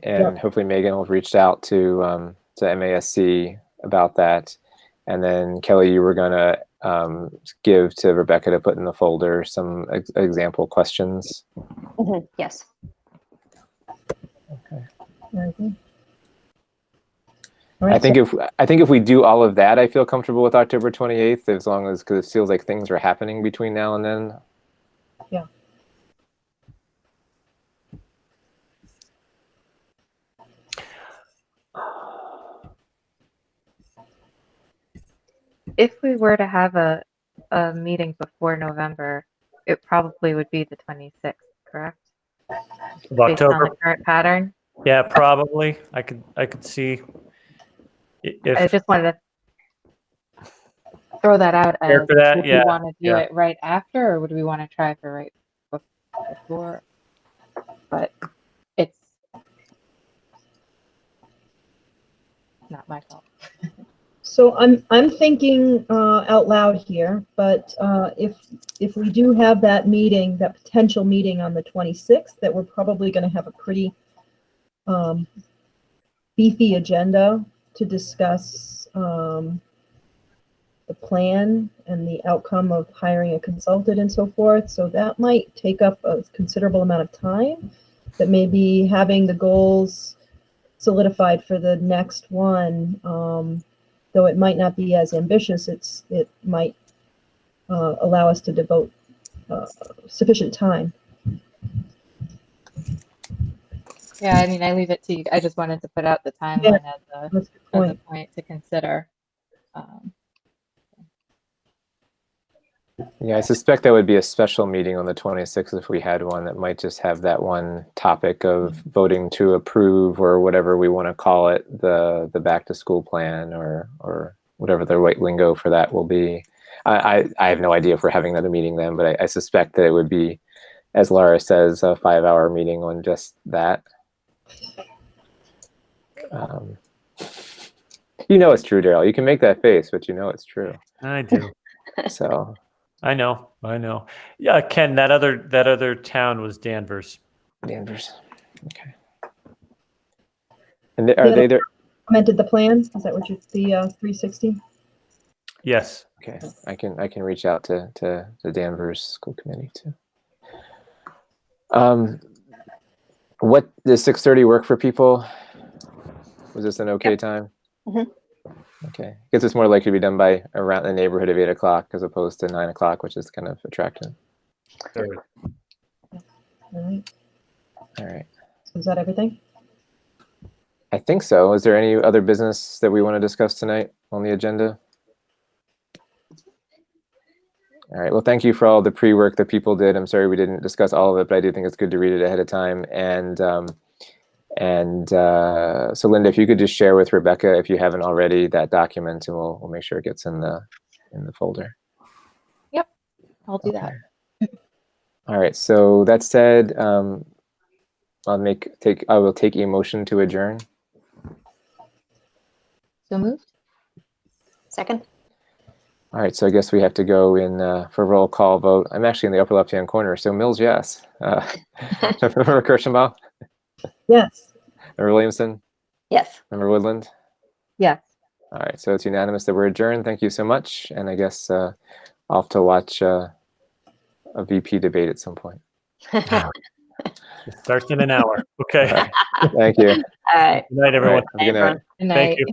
and Yep. hopefully Megan will have reached out to MASC about that. And then Kelly, you were gonna give to Rebecca to put in the folder some example questions. Mm-hmm. Yes. Okay. Very good. All right, I think if we do all of that, I feel comfortable with October 28th, as long as, because it feels like things are happening between now and then. Yeah. If we were to have a meeting before November, it probably would be the 26th, correct? Of Based on October. the current pattern. Yeah, probably. I could see I if just wanted to. throw that out Prepare as, for that, would yeah, we want to do yeah. it right after, or would we want to try for right before? But it's not my fault. So I'm thinking out loud here, but if we do have that meeting, that potential meeting on the 26th, that we're probably going to have a pretty beefy agenda to discuss the plan and the outcome of hiring a consultant and so forth. So that might take up a considerable amount of time. That maybe having the goals solidified for the next one, though it might not be as ambitious, it might allow us to devote sufficient time. Yeah, I mean, I leave it to you. I just wanted to put out the timeline as That's a good a point. point to consider. Yeah, I suspect that would be a special meeting on the 26th if we had one that might just have that one topic of voting to approve, or whatever we want to call it, the back to school plan, or whatever the right lingo for that will be. I have no idea if we're having another meeting then, but I suspect that it would be, as Laura says, a 5-hour meeting on just that. You know it's true, Daryl. You can make that face, but you know it's true. I do. So I know. Yeah, Ken, that other town was Danvers. Danvers. Okay. And are they there? Commented the plan? Is that what you, the 360? Yes. Okay, I can reach out to Danvers School Committee too. What does 6:30 work for people? Was this an okay time? Mhm. Okay, because it's more likely to be done by around the neighborhood of 8 o'clock as opposed to 9 o'clock, which is kind of attractive. Third. All right. All right. So is that everything? I think so. Is there any other business that we want to discuss tonight on the agenda? All right. Well, thank you for all the pre-work that people did. I'm sorry we didn't discuss all of it, but I do think it's good to read it ahead of time. And so, Linda, if you could just share with Rebecca, if you haven't already, that document, and we'll make sure it gets in the folder. Yep, I'll do that. All right. So that said, I will take a motion to adjourn. So moved. Second? All right, so I guess we have to go in for roll call vote. I'm actually in the upper left-hand corner, so Mills, yes. Member Kirschenbaum? Yes. Member Williamson? Yes. Member Woodland? Yes. All right, so it's unanimous that we're adjourned. Thank you so much. And I guess I'll have to watch a VP debate at some point. It starts in an hour. Okay. All right. Thank you. All right. Good night, everyone. All right, have a good night. Good night. Thank you.